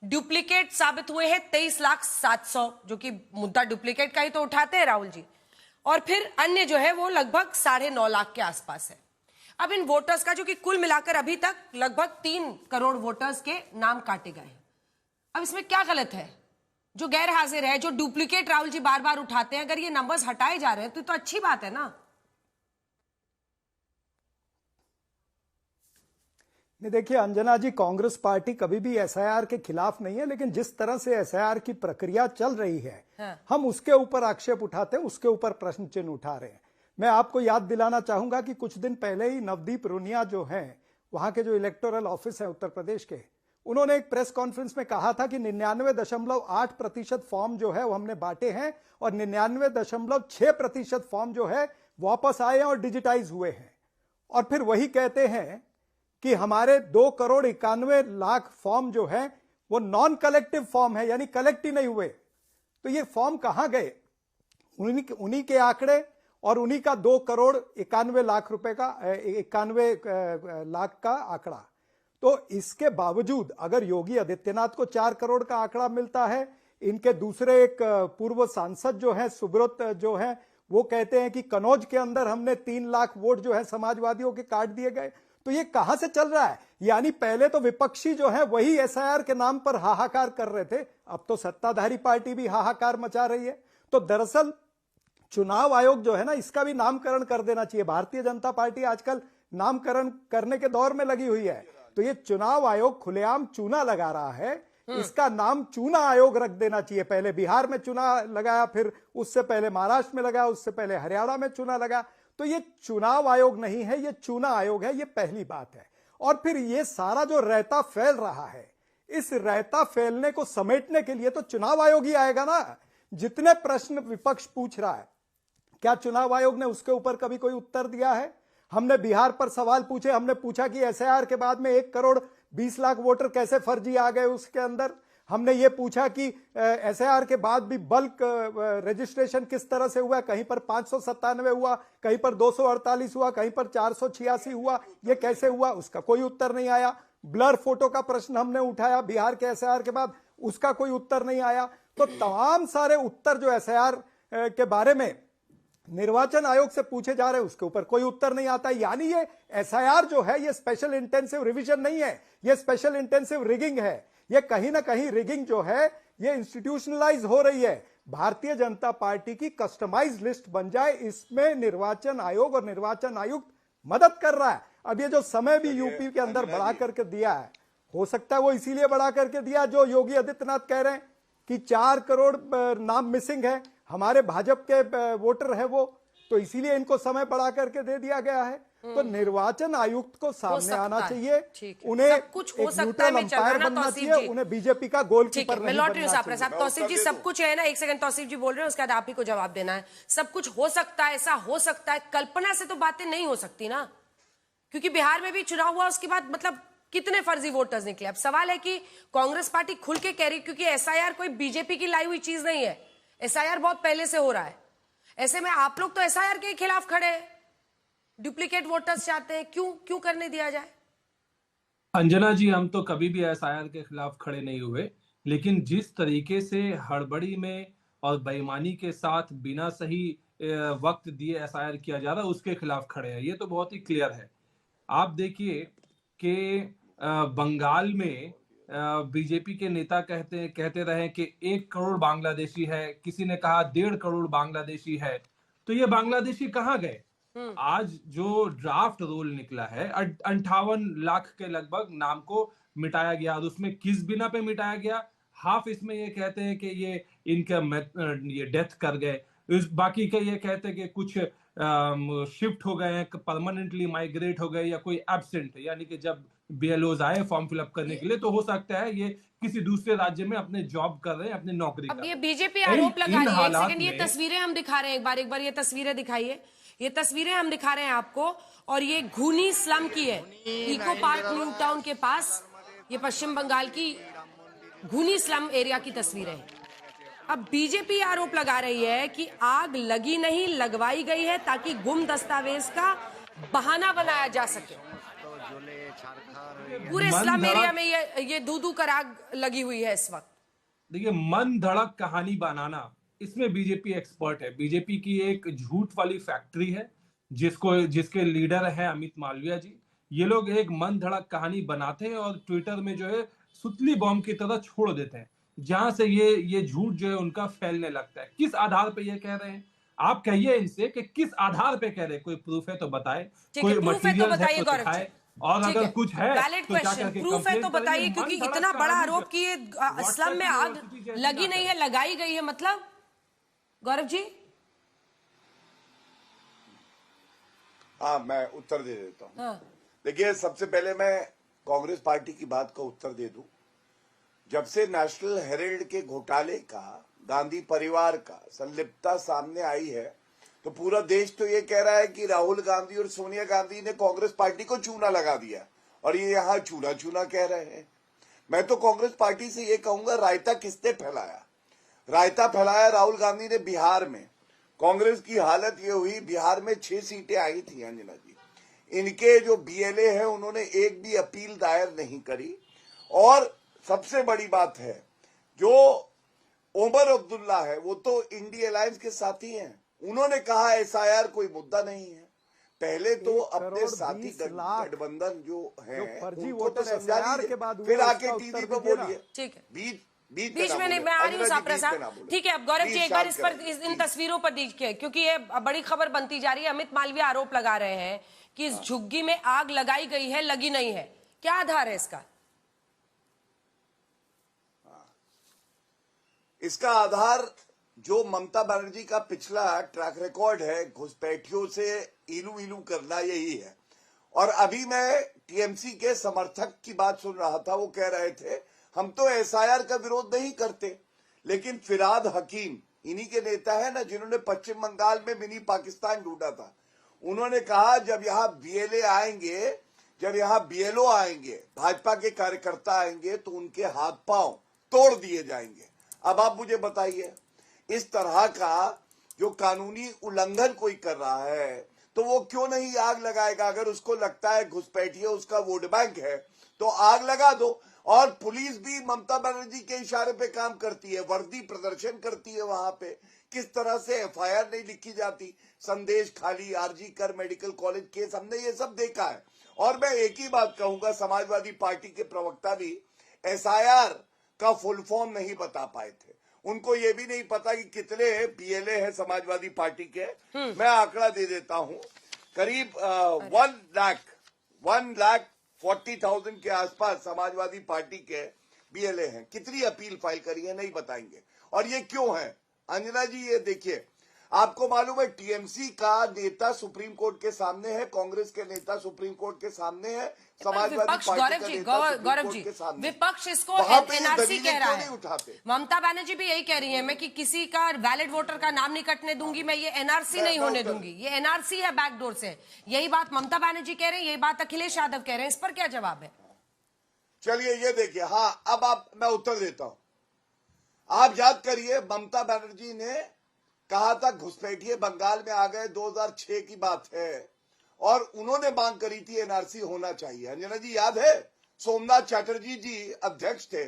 डुप्लीकेट साबित हुए हैं 23,700,000, जो कि मुद्दा डुप्लीकेट का ही तो उठाते हैं राहुल जी, और फिर अन्य जो है वो लगभग 9.5 लाख के आसपास है। अब इन वोटर्स का जो कि कुल मिलाकर अभी तक लगभग 3 करोड़ वोटर्स के नाम काटे गए हैं। अब इसमें क्या गलत है? जो गैर हाजिर है, जो डुप्लीकेट राहुल जी बार बार उठाते हैं, अगर ये नंबर्स हटाए जा रहे हैं तो अच्छी बात है ना। नहीं, देखिए अंजना जी, कांग्रेस पार्टी कभी भी एसआईआर के खिलाफ नहीं है, लेकिन जिस तरह से एसआईआर की प्रक्रिया चल रही है, हम उसके ऊपर आक्षेप उठाते हैं, उसके ऊपर प्रश्न चिन्ह उठा रहे हैं। मैं आपको याद दिलाना चाहूंगा कि कुछ दिन पहले ही नवदीप रुनिया जो हैं, वहां के जो इलेक्टोरल ऑफिस है उत्तर प्रदेश के, उन्होंने एक प्रेस कॉन्फ्रेंस में कहा था कि 99.8% फॉर्म जो है वो हमने बांटे हैं और 99.6% फॉर्म जो है वापस आए हैं और डिजिटाइज हुए हैं। और फिर वही कहते हैं कि हमारे 2,91,00,000 फॉर्म जो है वो नॉन कलेक्टिव फॉर्म है, यानी कलेक्ट ही नहीं हुए। तो ये फॉर्म कहां गए? उन्हीं के आंकड़े और उन्हीं का 2,91,00,000 रुपए का 91 लाख का आंकड़ा। तो इसके बावजूद अगर योगी आदित्यनाथ को 4 करोड़ का आंकड़ा मिलता है, इनके दूसरे एक पूर्व सांसद जो है सुब्रत जो है वो कहते हैं कि कनौज के अंदर हमने 3 लाख वोट जो है समाजवादियों के काट दिए गए, तो तो ये कहां से चल रहा है? यानी पहले तो विपक्षी जो है वही एसआईआर के नाम पर हाहाकार कर रहे थे, अब तो सत्ताधारी पार्टी भी हाहाकार मचा रही है। तो दरअसल चुनाव आयोग जो है ना, इसका भी नामकरण कर देना चाहिए। भारतीय जनता पार्टी आजकल नामकरण करने के दौर में लगी हुई है। तो ये चुनाव आयोग खुलेआम चूना लगा रहा है, इसका नाम चूना आयोग रख देना चाहिए। पहले बिहार में चुना लगाया, फिर उससे पहले महाराष्ट्र में लगाया, उससे पहले हरियाणा में चुना लगा। तो ये चुनाव आयोग नहीं है, ये चुना आयोग है, ये पहली बात है। और फिर ये सारा जो रायता फैल रहा है, इस रायता फैलने को समेटने के लिए तो चुनाव आयोग ही आएगा ना। जितने प्रश्न विपक्ष पूछ रहा है, क्या चुनाव आयोग ने उसके ऊपर कभी कोई उत्तर दिया है? हमने बिहार पर सवाल पूछे, हमने पूछा कि एसआईआर के बाद में 1 करोड़ 20 लाख वोटर कैसे फर्जी आ गए उसके अंदर। हमने ये पूछा कि एसआईआर के बाद भी बल्क रजिस्ट्रेशन किस तरह से हुआ, कहीं पर 597 हुआ, कहीं पर 248 हुआ, कहीं पर 486 हुआ, ये कैसे हुआ? उसका कोई उत्तर नहीं आया। ब्लर फोटो का प्रश्न हमने उठाया बिहार के एसआईआर के बाद, उसका कोई उत्तर नहीं आया। तो तमाम सारे उत्तर जो एसआईआर के बारे में निर्वाचन आयोग से पूछे जा रहे हैं, उसके ऊपर कोई उत्तर नहीं आता। यानी ये एसआईआर जो है, ये स्पेशल इंटेंसिव रिवीजन नहीं है, ये स्पेशल इंटेंसिव रिगिंग है। ये कहीं ना कहीं रिगिंग जो है ये इंस्टीट्यूशनलाइज हो रही है। भारतीय जनता पार्टी की कस्टमाइज लिस्ट बन जाए, इसमें निर्वाचन आयोग और निर्वाचन आयुक्त मदद कर रहा है। अब ये जो समय भी यूपी के अंदर बढ़ा करके दिया है, हो सकता है वो इसीलिए बढ़ा करके दिया जो योगी आदित्यनाथ कह रहे हैं कि 4 करोड़ नाम मिसिंग है, हमारे भाजपा के वोटर है वो, तो इसीलिए इनको समय बढ़ा करके दे दिया गया है। तो निर्वाचन आयुक्त को सामने आना चाहिए, उन्हें सब कुछ हो सकता है, अंपायर बनना चाहिए, उन्हें बीजेपी का गोलकीपर नहीं बनना चाहिए। साहब तौसीफ जी, सब कुछ है ना, एक सेकंड तौसीफ जी बोल रहे हैं, उसके बाद आप ही को जवाब देना है। सब कुछ हो सकता है, ऐसा हो सकता है, कल्पना से तो बातें नहीं हो सकती ना, क्योंकि बिहार में भी चुनाव हुआ, उसके बाद मतलब कितने फर्जी वोटर्स निकले। अब सवाल है कि कांग्रेस पार्टी खुल के कह रही, क्योंकि एसआईआर कोई बीजेपी की लाई हुई चीज नहीं है, एसआईआर बहुत पहले से हो रहा है। ऐसे में आप लोग तो एसआईआर के खिलाफ खड़े हैं, डुप्लीकेट वोटर्स चाहते हैं, क्यों करने दिया जाए? अंजना जी, हम तो कभी भी एसआईआर के खिलाफ खड़े नहीं हुए, लेकिन जिस तरीके से हड़बड़ी में और बेईमानी के साथ बिना सही वक्त दिए एसआईआर किया जा रहा है, उसके खिलाफ खड़े हैं। ये तो बहुत ही क्लियर है। आप देखिए कि बंगाल में बीजेपी के नेता कहते रहे कि 1 करोड़ बांग्लादेशी है, किसी ने कहा 1.5 करोड़ बांग्लादेशी है। तो ये बांग्लादेशी कहाँ गए? आज जो ड्राफ्ट रोल निकला है, 58 लाख के लगभग नाम को मिटाया गया, और उसमें किस बिना पे मिटाया गया? हाफ इसमें ये कहते हैं कि ये ये डेथ कर गए, बाकी के ये कहते हैं कि कुछ शिफ्ट हो गए हैं, परमानेंटली माइग्रेट हो गए, या कोई एब्सेंट है, यानी कि जब बीएलओज आए फॉर्म फिलअप करने के लिए, तो हो सकता है ये किसी दूसरे राज्य में अपने जॉब कर रहे हैं, अपनी नौकरी कर रहे हैं। अब ये बीजेपी आरोप लगा रही है। एक सेकंड, ये तस्वीरें हम दिखा रहे हैं, एक बार ये तस्वीरें दिखाइए। ये तस्वीरें हम दिखा रहे हैं आपको, और ये घूनी स्लम की है, इको पार्क न्यू टाउन के पास, ये पश्चिम बंगाल की घूनी स्लम एरिया की तस्वीरें हैं। अब बीजेपी आरोप लगा रही है कि आग लगी नहीं, लगवाई गई है ताकि गुम दस्तावेज का बहाना बनाया जा सके। पूरे स्लम एरिया में ये दूधू कर आग लगी हुई है इस वक्त। देखिए, मन धड़क कहानी बनाना, इसमें बीजेपी एक्सपर्ट है। बीजेपी की एक झूठ वाली फैक्ट्री है, जिसके लीडर है अमित मालविया जी। ये लोग एक मन धड़क कहानी बनाते हैं और ट्विटर में जो है सुतली बॉम्ब की तरह छोड़ देते हैं, जहां से ये झूठ जो है उनका फैलने लगता है। किस आधार पे ये कह रहे हैं? आप कहिए इनसे कि किस आधार पे कह रहे हैं, कोई प्रूफ है तो बताए, कोई मटेरियल है तो दिखाए, और अगर कुछ है तो जाकर के प्रूफ है तो बताइए, क्योंकि इतना बड़ा आरोप कि ये स्लम में आग लगी नहीं है, लगाई गई है, मतलब गौरव जी। हाँ, मैं उत्तर दे देता हूँ। हाँ। देखिए, सबसे पहले मैं कांग्रेस पार्टी की बात का उत्तर दे दूं। जब से नेशनल हेराल्ड के घोटाले का, गांधी परिवार का संलिप्तता सामने आई है, तो पूरा देश तो ये कह रहा है कि राहुल गांधी और सोनिया गांधी ने कांग्रेस पार्टी को चूना लगा दिया, और ये यहाँ चूना चूना कह रहे हैं। मैं तो कांग्रेस पार्टी से ये कहूंगा, रायता किसने फैलाया? रायता फैलाया राहुल गांधी ने बिहार में। कांग्रेस की हालत ये हुई, बिहार में 6 सीटें आई थी अंजना जी, इनके जो बीएलए हैं उन्होंने एक भी अपील दायर नहीं करी। और सबसे बड़ी बात है, जो ओमर अब्दुल्ला है वो तो इंडिया अलायंस के साथी हैं, उन्होंने कहा एसआईआर कोई मुद्दा नहीं है। पहले तो एक अपने करोड़ साथी 20 लाख गठबंधन जो है जो फर्जी उनको वोटर तो समझा SIR दीजिए, के बाद हुए, फिर उसका आके उत्तर टीवी पे दीजिए ना। बोलिए। ठीक है। बीच में नहीं, मैं आ रही हूँ सापरा साहब। ठीक है, अब गौरव जी एक बार इस पर इन तस्वीरों पर दीजिए, क्योंकि ये बड़ी खबर बनती जा रही है। अमित मालवीय आरोप लगा रहे हैं कि इस झुग्गी में आग लगाई गई है, लगी नहीं है। क्या आधार है इसका? इसका आधार जो ममता बनर्जी का पिछला ट्रैक रिकॉर्ड है घुसपैठियों से इलू इलू करना, यही है। और अभी मैं टीएमसी के समर्थक की बात सुन रहा था, वो कह रहे थे हम तो एसआईआर का विरोध नहीं करते, लेकिन फिराद हकीम इन्हीं के नेता है ना, जिन्होंने पश्चिम बंगाल में मिनी पाकिस्तान ढूंढा था। उन्होंने कहा जब यहाँ बीएलए आएंगे, जब यहाँ बीएलओ आएंगे, भाजपा के कार्यकर्ता आएंगे, तो उनके हाथ पांव तोड़ दिए जाएंगे। अब आप मुझे बताइए, इस तरह का जो कानूनी उल्लंघन कोई कर रहा है तो वो क्यों नहीं आग लगाएगा? अगर उसको लगता है घुसपैठिया उसका वोट बैंक है तो आग लगा दो। और पुलिस भी ममता बनर्जी के इशारे पे काम करती है, वर्दी प्रदर्शन करती है वहां पे। किस तरह से एफआईआर नहीं लिखी जाती, संदेश खाली, आरजी कर मेडिकल कॉलेज केस, हमने ये सब देखा है। और मैं एक ही बात कहूंगा, समाजवादी पार्टी के प्रवक्ता भी एसआईआर का फुल फॉर्म नहीं बता पाए थे। उनको ये भी नहीं पता कि कितने बीएलए हैं समाजवादी पार्टी के। मैं आंकड़ा दे देता हूं, करीब 1,40,000 के आसपास समाजवादी पार्टी के बीएलए हैं। कितनी अपील फाइल करी है नहीं बताएंगे। और ये क्यों है अंजना जी? ये देखिए, आपको मालूम है टीएमसी का नेता सुप्रीम कोर्ट के सामने है, कांग्रेस के नेता सुप्रीम कोर्ट के सामने है, समाजवादी पार्टी का नेता सुप्रीम कोर्ट के सामने। विपक्ष इसको वहां पे एनआरसी कह रहा नहीं उठाते। है। ममता बनर्जी भी यही कह रही है, मैं कि किसी का वैलिड वोटर का नाम नहीं कटने दूंगी, मैं ये एनआरसी नहीं होने दूंगी। ये एनआरसी है बैकडोर से। यही बात ममता बनर्जी कह रहे हैं, यही बात अखिलेश यादव कह रहे हैं। इस पर क्या जवाब है? चलिए ये देखिए, हाँ अब मैं उत्तर देता हूं। आप याद करिए, ममता बनर्जी ने कहा था घुसपैठिए बंगाल में आ गए, 2006 की बात है, और उन्होंने मांग करी थी एनआरसी होना चाहिए। अंजना जी याद है, सोमनाथ चैटर्जी जी अध्यक्ष थे,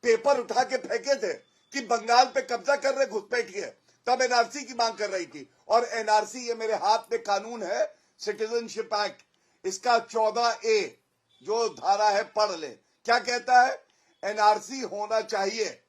पेपर उठा के फेंके थे कि बंगाल पे कब्जा कर रहे घुसपैठिए, तब एनआरसी की मांग कर रही थी। और एनआरसी, ये मेरे हाथ में कानून है, सिटीजनशिप एक्ट, इसका 14A जो धारा है पढ़ ले, क्या कहता है? एनआरसी होना चाहिए।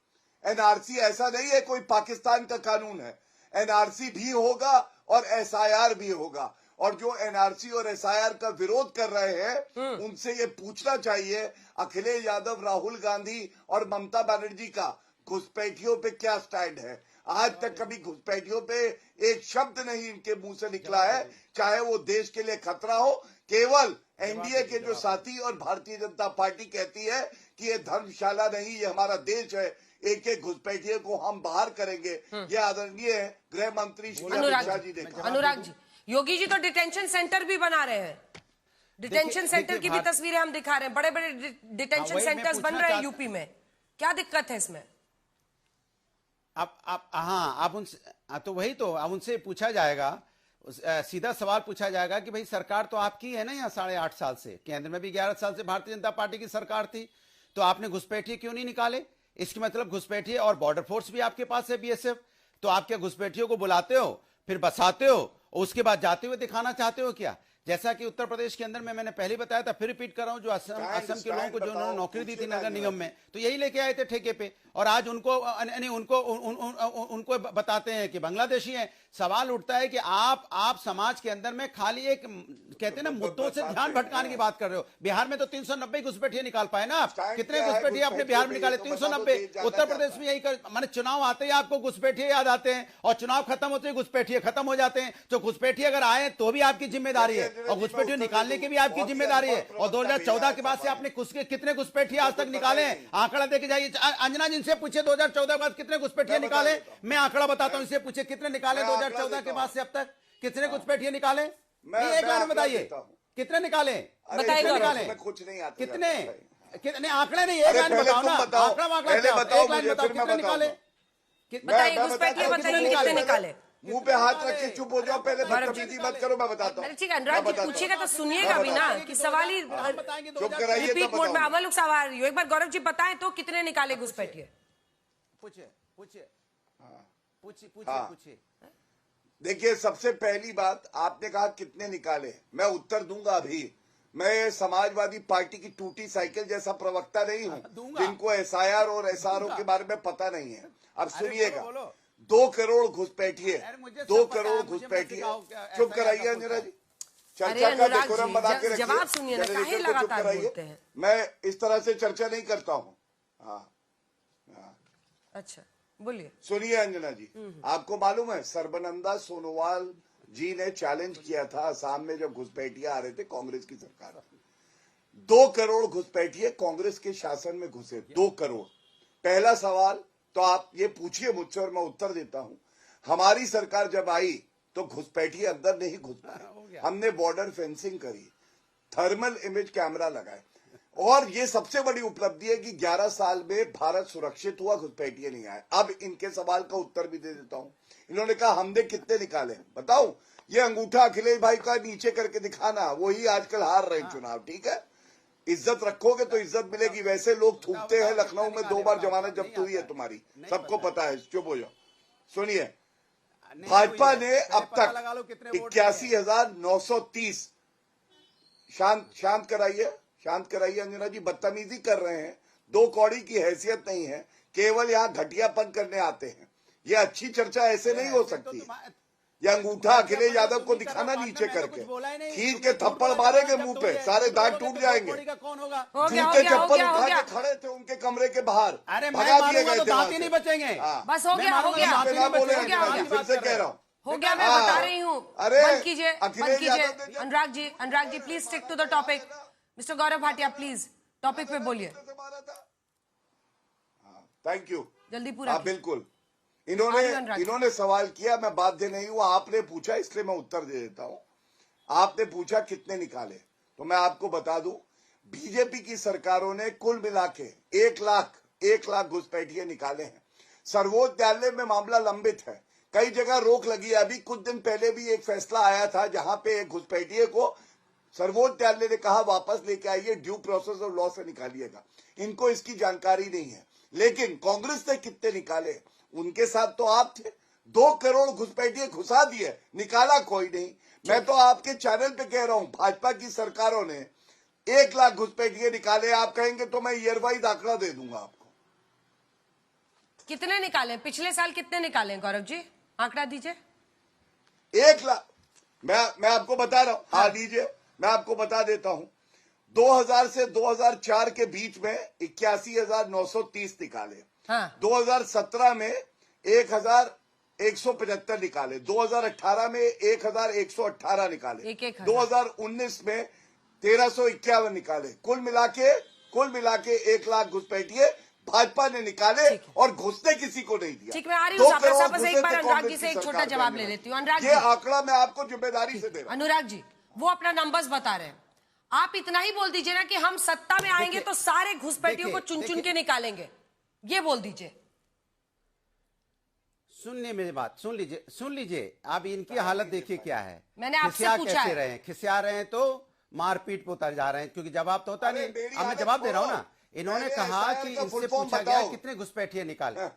एनआरसी ऐसा नहीं है कोई पाकिस्तान का कानून है, एनआरसी भी होगा और एसआईआर भी होगा। और जो एनआरसी और एसआईआर का विरोध कर रहे हैं उनसे ये पूछना चाहिए अखिलेश यादव, राहुल गांधी और ममता बनर्जी का घुसपैठियों पे क्या स्टैंड है। आज तक कभी घुसपैठियों पे एक शब्द नहीं इनके मुंह से निकला है, चाहे वो देश के लिए खतरा हो। केवल एनडीए के जो साथी और भारतीय जनता पार्टी कहती है कि ये धर्मशाला नहीं, ये हमारा देश है, एक एक घुसपैठिए को हम बाहर करेंगे। ये आदरणीय गृह मंत्री श्री अमित शाह जी ने कहा। अनुराग जी, योगी जी तो डिटेंशन सेंटर भी बना रहे हैं। डिटेंशन सेंटर की भी तस्वीरें हम दिखा रहे हैं, बड़े बड़े डिटेंशन सेंटर्स बन रहे हैं यूपी में। क्या दिक्कत है इसमें? आप उनसे तो वही तो अब उनसे पूछा जाएगा, सीधा सवाल पूछा जाएगा कि भाई सरकार तो आपकी है ना यहाँ 8.5 साल से, केंद्र में भी 11 साल से भारतीय जनता पार्टी की सरकार थी, तो आपने घुसपैठिए क्यों नहीं निकाले? इसके मतलब घुसपैठिए, और बॉर्डर फोर्स भी आपके पास है बीएसएफ, तो आप क्या घुसपैठियों को बुलाते हो, फिर बसाते हो और उसके बाद जाते हुए दिखाना चाहते हो क्या? जैसा कि उत्तर प्रदेश के अंदर में मैंने पहले बताया था, फिर रिपीट कर रहा हूं, जो असम के लोगों को जो उन्होंने नौकरी दी थी नगर निगम में, तो यही लेके आए थे ठेके पे, और आज उनको बताते हैं कि बांग्लादेशी हैं। सवाल उठता है कि आप समाज के अंदर में खाली एक कहते हैं ना मुद्दों से ध्यान भटकाने की बात कर रहे हो। बिहार में तो 390 घुसपैठिए निकाल पाए ना आप, कितने घुसपैठिए आपने बिहार में निकाले? 390। उत्तर प्रदेश में यही माने चुनाव आते ही आपको घुसपैठिए याद आते हैं, और चुनाव खत्म होते ही घुसपैठिए खत्म हो जाते हैं। तो घुसपैठिए अगर आए तो भी आपकी जिम्मेदारी है, और घुसपैठिए निकालने की भी आपकी जिम्मेदारी है। और 2014 के बाद से आपने कितने घुसपैठिए आज तक निकाले हैं? आंकड़ा देके जाइए। अंजना जी से पूछे 2014 के बाद कितने घुसपैठिए निकाले? मैं आंकड़ा बताता हूं, इससे पूछे कितने निकाले 2014 के बाद से अब तक, कितने घुसपैठिए निकाले? एक लाइन में बताइए कितने निकाले, निकाले कुछ नहीं आता। कितने आंकड़े नहीं, एक लाइन बताओ ना, आंकड़ा एक लाइन बताओ कितने निकाले? बताइए घुसपैठिए, बताइए कितने निकाले? मुंह पे हाथ रख के चुप हो जाओ, पहले बदतमीजी मत करो, मैं बताता हूँ। ठीक है, अनुराग जी पूछिएगा तो सुनिएगा भी ना, कि सवाल ही चुप कराइए। रिपीट मोड में अव्वल लोग सवाल रही हो। एक बार गौरव जी बताएं तो कितने निकाले घुसपैठिए? पूछिए देखिए, सबसे पहली बात, आपने कहा कितने निकाले, मैं उत्तर दूंगा अभी। मैं समाजवादी पार्टी की टूटी साइकिल जैसा प्रवक्ता नहीं हूं जिनको एसआईआर और एसआरओ के बारे में पता नहीं है। अब सुनिएगा, 2 करोड़ घुसपैठिए, 2 करोड़ घुसपैठिए। चुप कराइए अंजना जी, चर्चा का डेकोरम बना के रखिए। जवाब सुनिए ना, काहे लगातार बोलते हैं? मैं इस तरह से चर्चा नहीं करता हूं। हाँ, अच्छा बोलिए। सुनिए अंजना जी, आपको मालूम है सर्बानंदा सोनोवाल जी ने चैलेंज किया था असम में जब घुसपैठिए आ रहे थे कांग्रेस की सरकार। 2 करोड़ घुसपैठिए कांग्रेस के शासन में घुसे, 2 करोड़। पहला सवाल तो आप ये पूछिए मुझसे और मैं उत्तर देता हूं। हमारी सरकार जब आई तो घुसपैठिए अंदर नहीं घुस पाए। हमने बॉर्डर फेंसिंग करी, थर्मल इमेज कैमरा लगाए, और ये सबसे बड़ी उपलब्धि है कि 11 साल में भारत सुरक्षित हुआ, घुसपैठिए नहीं आए। अब इनके सवाल का उत्तर भी दे देता हूं। इन्होंने कहा हमने कितने निकाले, बताऊं? ये अंगूठा अखिलेश भाई का नीचे करके दिखाना, वही आजकल हार रहे हैं चुनाव। ठीक है, इज्जत रखोगे तो इज्जत मिलेगी। वैसे लोग थूकते हैं, लखनऊ में 2 बार जमानत जब्त हुई है तुम्हारी, सबको पता है। चुप हो जाओ। सुनिए, भाजपा ने अब तक 81,930 शांत कराइए अंजना जी, बदतमीजी कर रहे हैं। 2 कौड़ी की हैसियत नहीं है, केवल यहाँ घटियापन करने आते हैं। ये अच्छी चर्चा ऐसे नहीं हो सकती। ये अंगूठा अखिलेश यादव को दिखाना नीचे करके, खींच के थप्पड़ मारेंगे मुंह पे, सारे दांत टूट जाएंगे। जूते चप्पल उठा के खड़े थे उनके कमरे के बाहर, भगा दिए गए थे, दांत ही नहीं बचेंगे। बस हो गया, हो गया, फिर से कह रहा हूँ, हो गया, मैं बता रही हूँ। अरे बंद कीजिए, बंद कीजिए। Anurag ji please stick to the topic. Mister Gaurav Bhatia please topic पे बोलिए। थैंक यू, जल्दी पूरा। बिल्कुल। इन्होंने सवाल किया, मैं बाध्य नहीं हुआ। आपने पूछा इसलिए मैं उत्तर दे देता हूं। आपने पूछा कितने निकाले, तो मैं आपको बता दूं, बीजेपी की सरकारों ने कुल मिला के 1 लाख घुसपैठिए निकाले हैं। सर्वोच्च न्यायालय में मामला लंबित है, कई जगह रोक लगी है। अभी कुछ दिन पहले भी एक फैसला आया था जहां पे एक घुसपैठिए को सर्वोच्च न्यायालय ने कहा वापस लेके आइए, ड्यू प्रोसेस ऑफ लॉ से निकालिएगा। इनको इसकी जानकारी नहीं है। लेकिन कांग्रेस ने कितने निकाले, उनके साथ तो आप थे। 2 करोड़ घुसपैठिए घुसा दिए, निकाला कोई नहीं। मैं तो आपके चैनल पे कह रहा हूं, भाजपा की सरकारों ने 1 लाख घुसपैठिए निकाले। आप कहेंगे तो मैं ईयर वाइज आंकड़ा दे दूंगा आपको। कितने निकाले, पिछले साल कितने निकाले गौरव जी, आंकड़ा दीजिए। 1 लाख मैं आपको बता रहा हूं। हाँ लीजिए, मैं आपको बता देता हूं। 2000 से 2004 के बीच में 81,930 निकाले। हाँ। 2017 में 1,175 निकाले। 2018 में 1,118 निकाले। 2019 में 1,351 निकाले। कुल मिला के 1 लाख घुसपैठिए भाजपा ने निकाले और घुसने किसी को नहीं दिया। ठीक, मैं आ रही हूँ वापस एक बार अनुराग जी से एक छोटा जवाब ले लेती हूँ। अनुराग, ये आंकड़ा मैं आपको जिम्मेदारी से दे रहा हूँ। अनुराग जी, वो अपना नंबर्स बता रहे हैं, आप इतना ही बोल दीजिए ना कि हम सत्ता में आएंगे तो सारे घुसपैठियों को चुन चुन के निकालेंगे, ये बोल दीजिए। सुनिए मेरी बात, सुन लीजिए। आप इनकी हालत देखिए क्या है। मैंने आपसे पूछा है। खिसिया रहे हैं तो मारपीट पे उतर जा रहे हैं, क्योंकि जवाब तो होता नहीं। अब मैं जवाब दे रहा हूं ना। इन्होंने कहा कि इनसे पूछा गया कितने घुसपैठिए निकाले।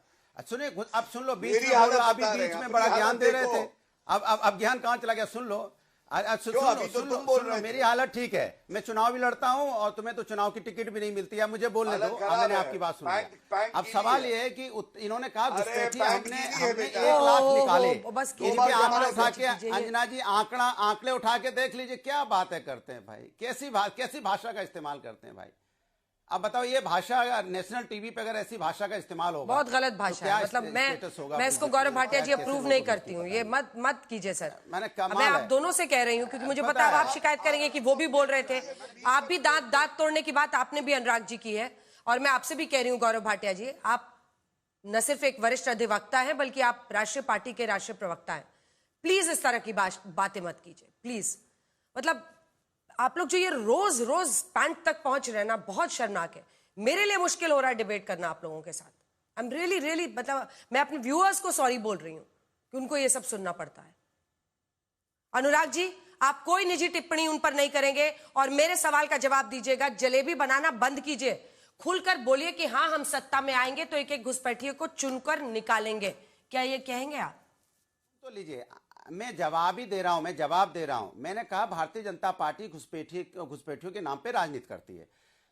सुनिए, अब सुन लो, बीच में बड़ा ज्ञान दे रहे थे, अब ज्ञान कहां चला गया, सुन लो। सुन लो, मेरी हालत ठीक है, मैं चुनाव भी लड़ता हूं और तुम्हें तो चुनाव की टिकट भी नहीं मिलती है, मुझे बोलने दो। मैंने आपकी बात सुनी। अब सवाल ये है कि इन्होंने कहा घुसपैठिए हमने 1 लाख निकाले। इनके आंकड़े उठा के, अंजना जी आंकड़े उठा के देख लीजिए, क्या बातें करते हैं भाई, कैसी भाषा का इस्तेमाल करते हैं भाई। अब बताओ, ये भाषा अगर नेशनल टीवी पे अगर ऐसी भाषा का इस्तेमाल होगा, बहुत गलत भाषा है। मतलब मैं इसको गौरव भाटिया जी अप्रूव नहीं करती हूँ। ये मत कीजिए सर। मैं आप दोनों से कह रही हूँ क्योंकि मुझे पता है आप शिकायत करेंगे कि वो भी बोल रहे थे। आप भी दांत तोड़ने की बात आपने भी अनुराग जी की है, और मैं आपसे भी कह रही हूँ गौरव भाटिया जी, आप न सिर्फ एक वरिष्ठ अधिवक्ता है बल्कि आप राष्ट्रीय पार्टी के राष्ट्रीय प्रवक्ता है। प्लीज इस तरह की बातें मत कीजिए प्लीज। मतलब आप लोग जो ये रोज पैंट तक पहुंच रहे हैं ना, बहुत शर्मनाक है। मेरे लिए मुश्किल हो रहा है डिबेट करना आप लोगों के साथ। आई एम रियली मतलब मैं अपने व्यूअर्स को सॉरी बोल रही हूं कि उनको ये सब सुनना पड़ता है। अनुराग जी, आप कोई निजी टिप्पणी उन पर नहीं करेंगे और मेरे सवाल का जवाब दीजिएगा। जलेबी बनाना बंद कीजिए, खुलकर बोलिए कि हाँ हम सत्ता में आएंगे तो एक घुसपैठिए को चुनकर निकालेंगे। क्या ये कहेंगे आप? तो लीजिए, मैं जवाब दे रहा हूं। मैंने कहा भारतीय जनता पार्टी घुसपैठियों के नाम पे राजनीति करती है।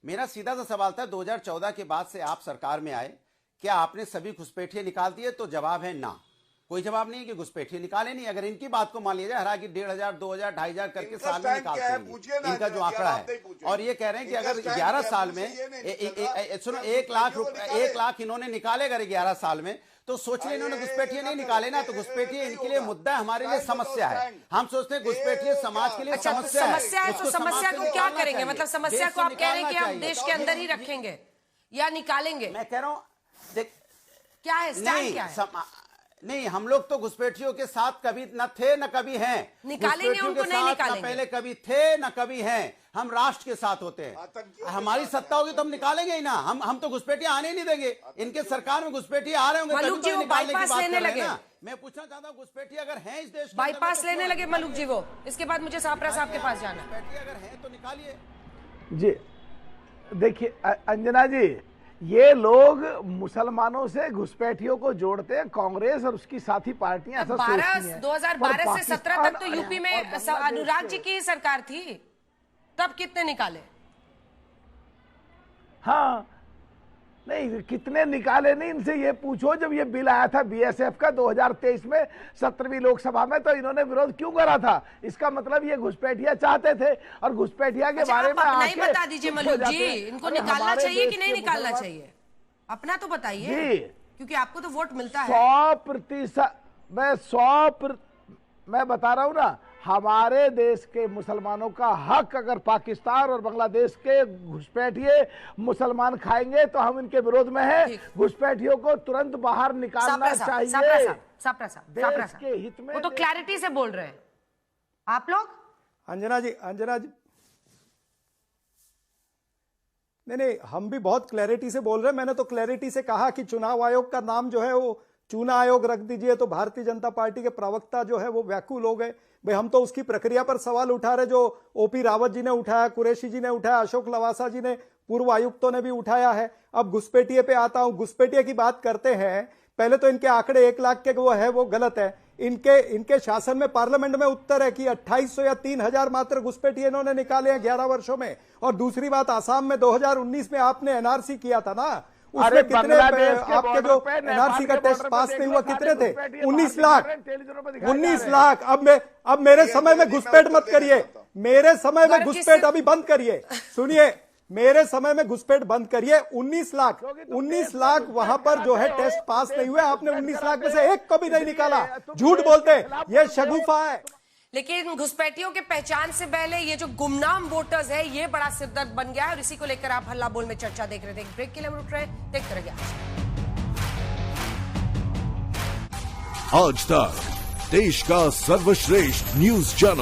मेरा सीधा सा सवाल था, 2014 के बाद से आप सरकार में आए, क्या आपने सभी घुसपैठिए निकाल दिए? तो जवाब है ना, कोई जवाब नहीं है कि घुसपैठिए निकाले नहीं। अगर इनकी बात को मान लिया जाए, हालांकि 1,500, 2,000, 2,500 करके साल में निकालते हैं, इनका जो आंकड़ा है, और ये कह रहे हैं कि अगर 11 साल में सुनो 1 लाख इन्होंने निकाले अगर 11 साल में, तो सोचिए इन्होंने घुसपैठिए नहीं निकाले ना, तो घुसपैठिए इनके लिए मुद्दा है, हमारे लिए समस्या है। हम सोचते हैं घुसपैठिए समाज के लिए समस्या है। तो समस्या को क्या करेंगे? मतलब समस्या को आप कह रहे हैं कि आप देश के अंदर ही रखेंगे या निकालेंगे? मैं कह रहा हूं, क्या है स्टैंड, क्या है? नहीं, हम लोग तो घुसपैठियों के साथ कभी न थे न कभी हैं। निकालेंगे उनको, नहीं निकालेंगे? पहले कभी थे न कभी हैं। हम राष्ट्र के साथ होते हैं। हमारी सत्ता होगी तो हम निकालेंगे ही ना। हम तो घुसपैठिए आने नहीं देंगे। इनके सरकार में घुसपैठिए आ रहे होंगे, मलूक जी वो बाईपास लेने लगे। मैं पूछना चाहता हूँ, घुसपैठिए अगर हैं इस देश, बाईपास लेने लगे मलूक जी वो। इसके बाद मुझे सापरा साहब के पास जाना है। घुसपैठिए अगर हैं तो निकालिए। जी देखिए अंजना जी, ये लोग मुसलमानों से घुसपैठियों को जोड़ते हैं, कांग्रेस और उसकी साथी पार्टियां ऐसा सोचती हैं। 2012 से 17 तक तो यूपी में अनुराग जी की सरकार थी, तब कितने निकाले? हाँ, नहीं कितने निकाले नहीं, इनसे ये पूछो। जब ये बिल आया था बीएसएफ का 2023 में 17वीं लोकसभा में, तो इन्होंने विरोध क्यों करा था? इसका मतलब ये घुसपैठिया चाहते थे, और घुसपैठिया के बारे में नहीं बता दीजिए मलूक जी, इनको निकालना चाहिए कि नहीं निकालना चाहिए? अपना तो बताइए, क्योंकि आपको तो वोट मिलता है। 100% मैं बता रहा हूं ना, हमारे देश के मुसलमानों का हक अगर पाकिस्तान और बांग्लादेश के घुसपैठिए मुसलमान खाएंगे तो हम इनके विरोध में हैं। घुसपैठियों को तुरंत बाहर निकालना चाहिए। देश के हित में। वो तो क्लैरिटी से बोल रहे हैं आप लोग। अंजना जी नहीं, हम भी बहुत क्लैरिटी से बोल रहे हैं। मैंने तो क्लैरिटी से कहा कि चुनाव आयोग का नाम जो है वो चुनाव आयोग रख दीजिए। तो भारतीय जनता पार्टी के प्रवक्ता जो है वो व्याकुल हो गए। भाई हम तो उसकी प्रक्रिया पर सवाल उठा रहे जो ओपी रावत जी ने उठाया, कुरैशी जी ने उठाया, अशोक लवासा जी ने, पूर्व आयुक्तों ने भी उठाया है। अब घुसपैठिए पे आता हूं। घुसपैठिए की बात करते हैं, पहले तो इनके आंकड़े 1 लाख के वो गलत है। इनके शासन में पार्लियामेंट में उत्तर है कि 2800 या 3000 मात्र घुसपैठिए इन्होंने निकाले हैं 11 वर्षों में। और दूसरी बात, आसाम में 2019 में आपने एनआरसी किया था ना, उसमें कितने आपके जो एनआरसी का टेस्ट पास नहीं हुआ कितने थे? 19 लाख। अब मेरे समय में घुसपैठ मत करिए, मेरे समय में घुसपैठ अभी बंद करिए। सुनिए, मेरे समय में घुसपैठ बंद करिए। 19 लाख वहां पर जो है टेस्ट पास नहीं हुए। आपने 19 लाख में से एक को भी नहीं निकाला। झूठ बोलते, ये शगुफा है। लेकिन घुसपैठियों के पहचान से पहले ये जो गुमनाम वोटर्स है, ये बड़ा सिरदर्द बन गया है, और इसी को लेकर आप हल्ला बोल में चर्चा देख रहे थे। एक ब्रेक के लिए हम रुक रहे हैं, देखते रहिए। आज तक देश का सर्वश्रेष्ठ न्यूज चैनल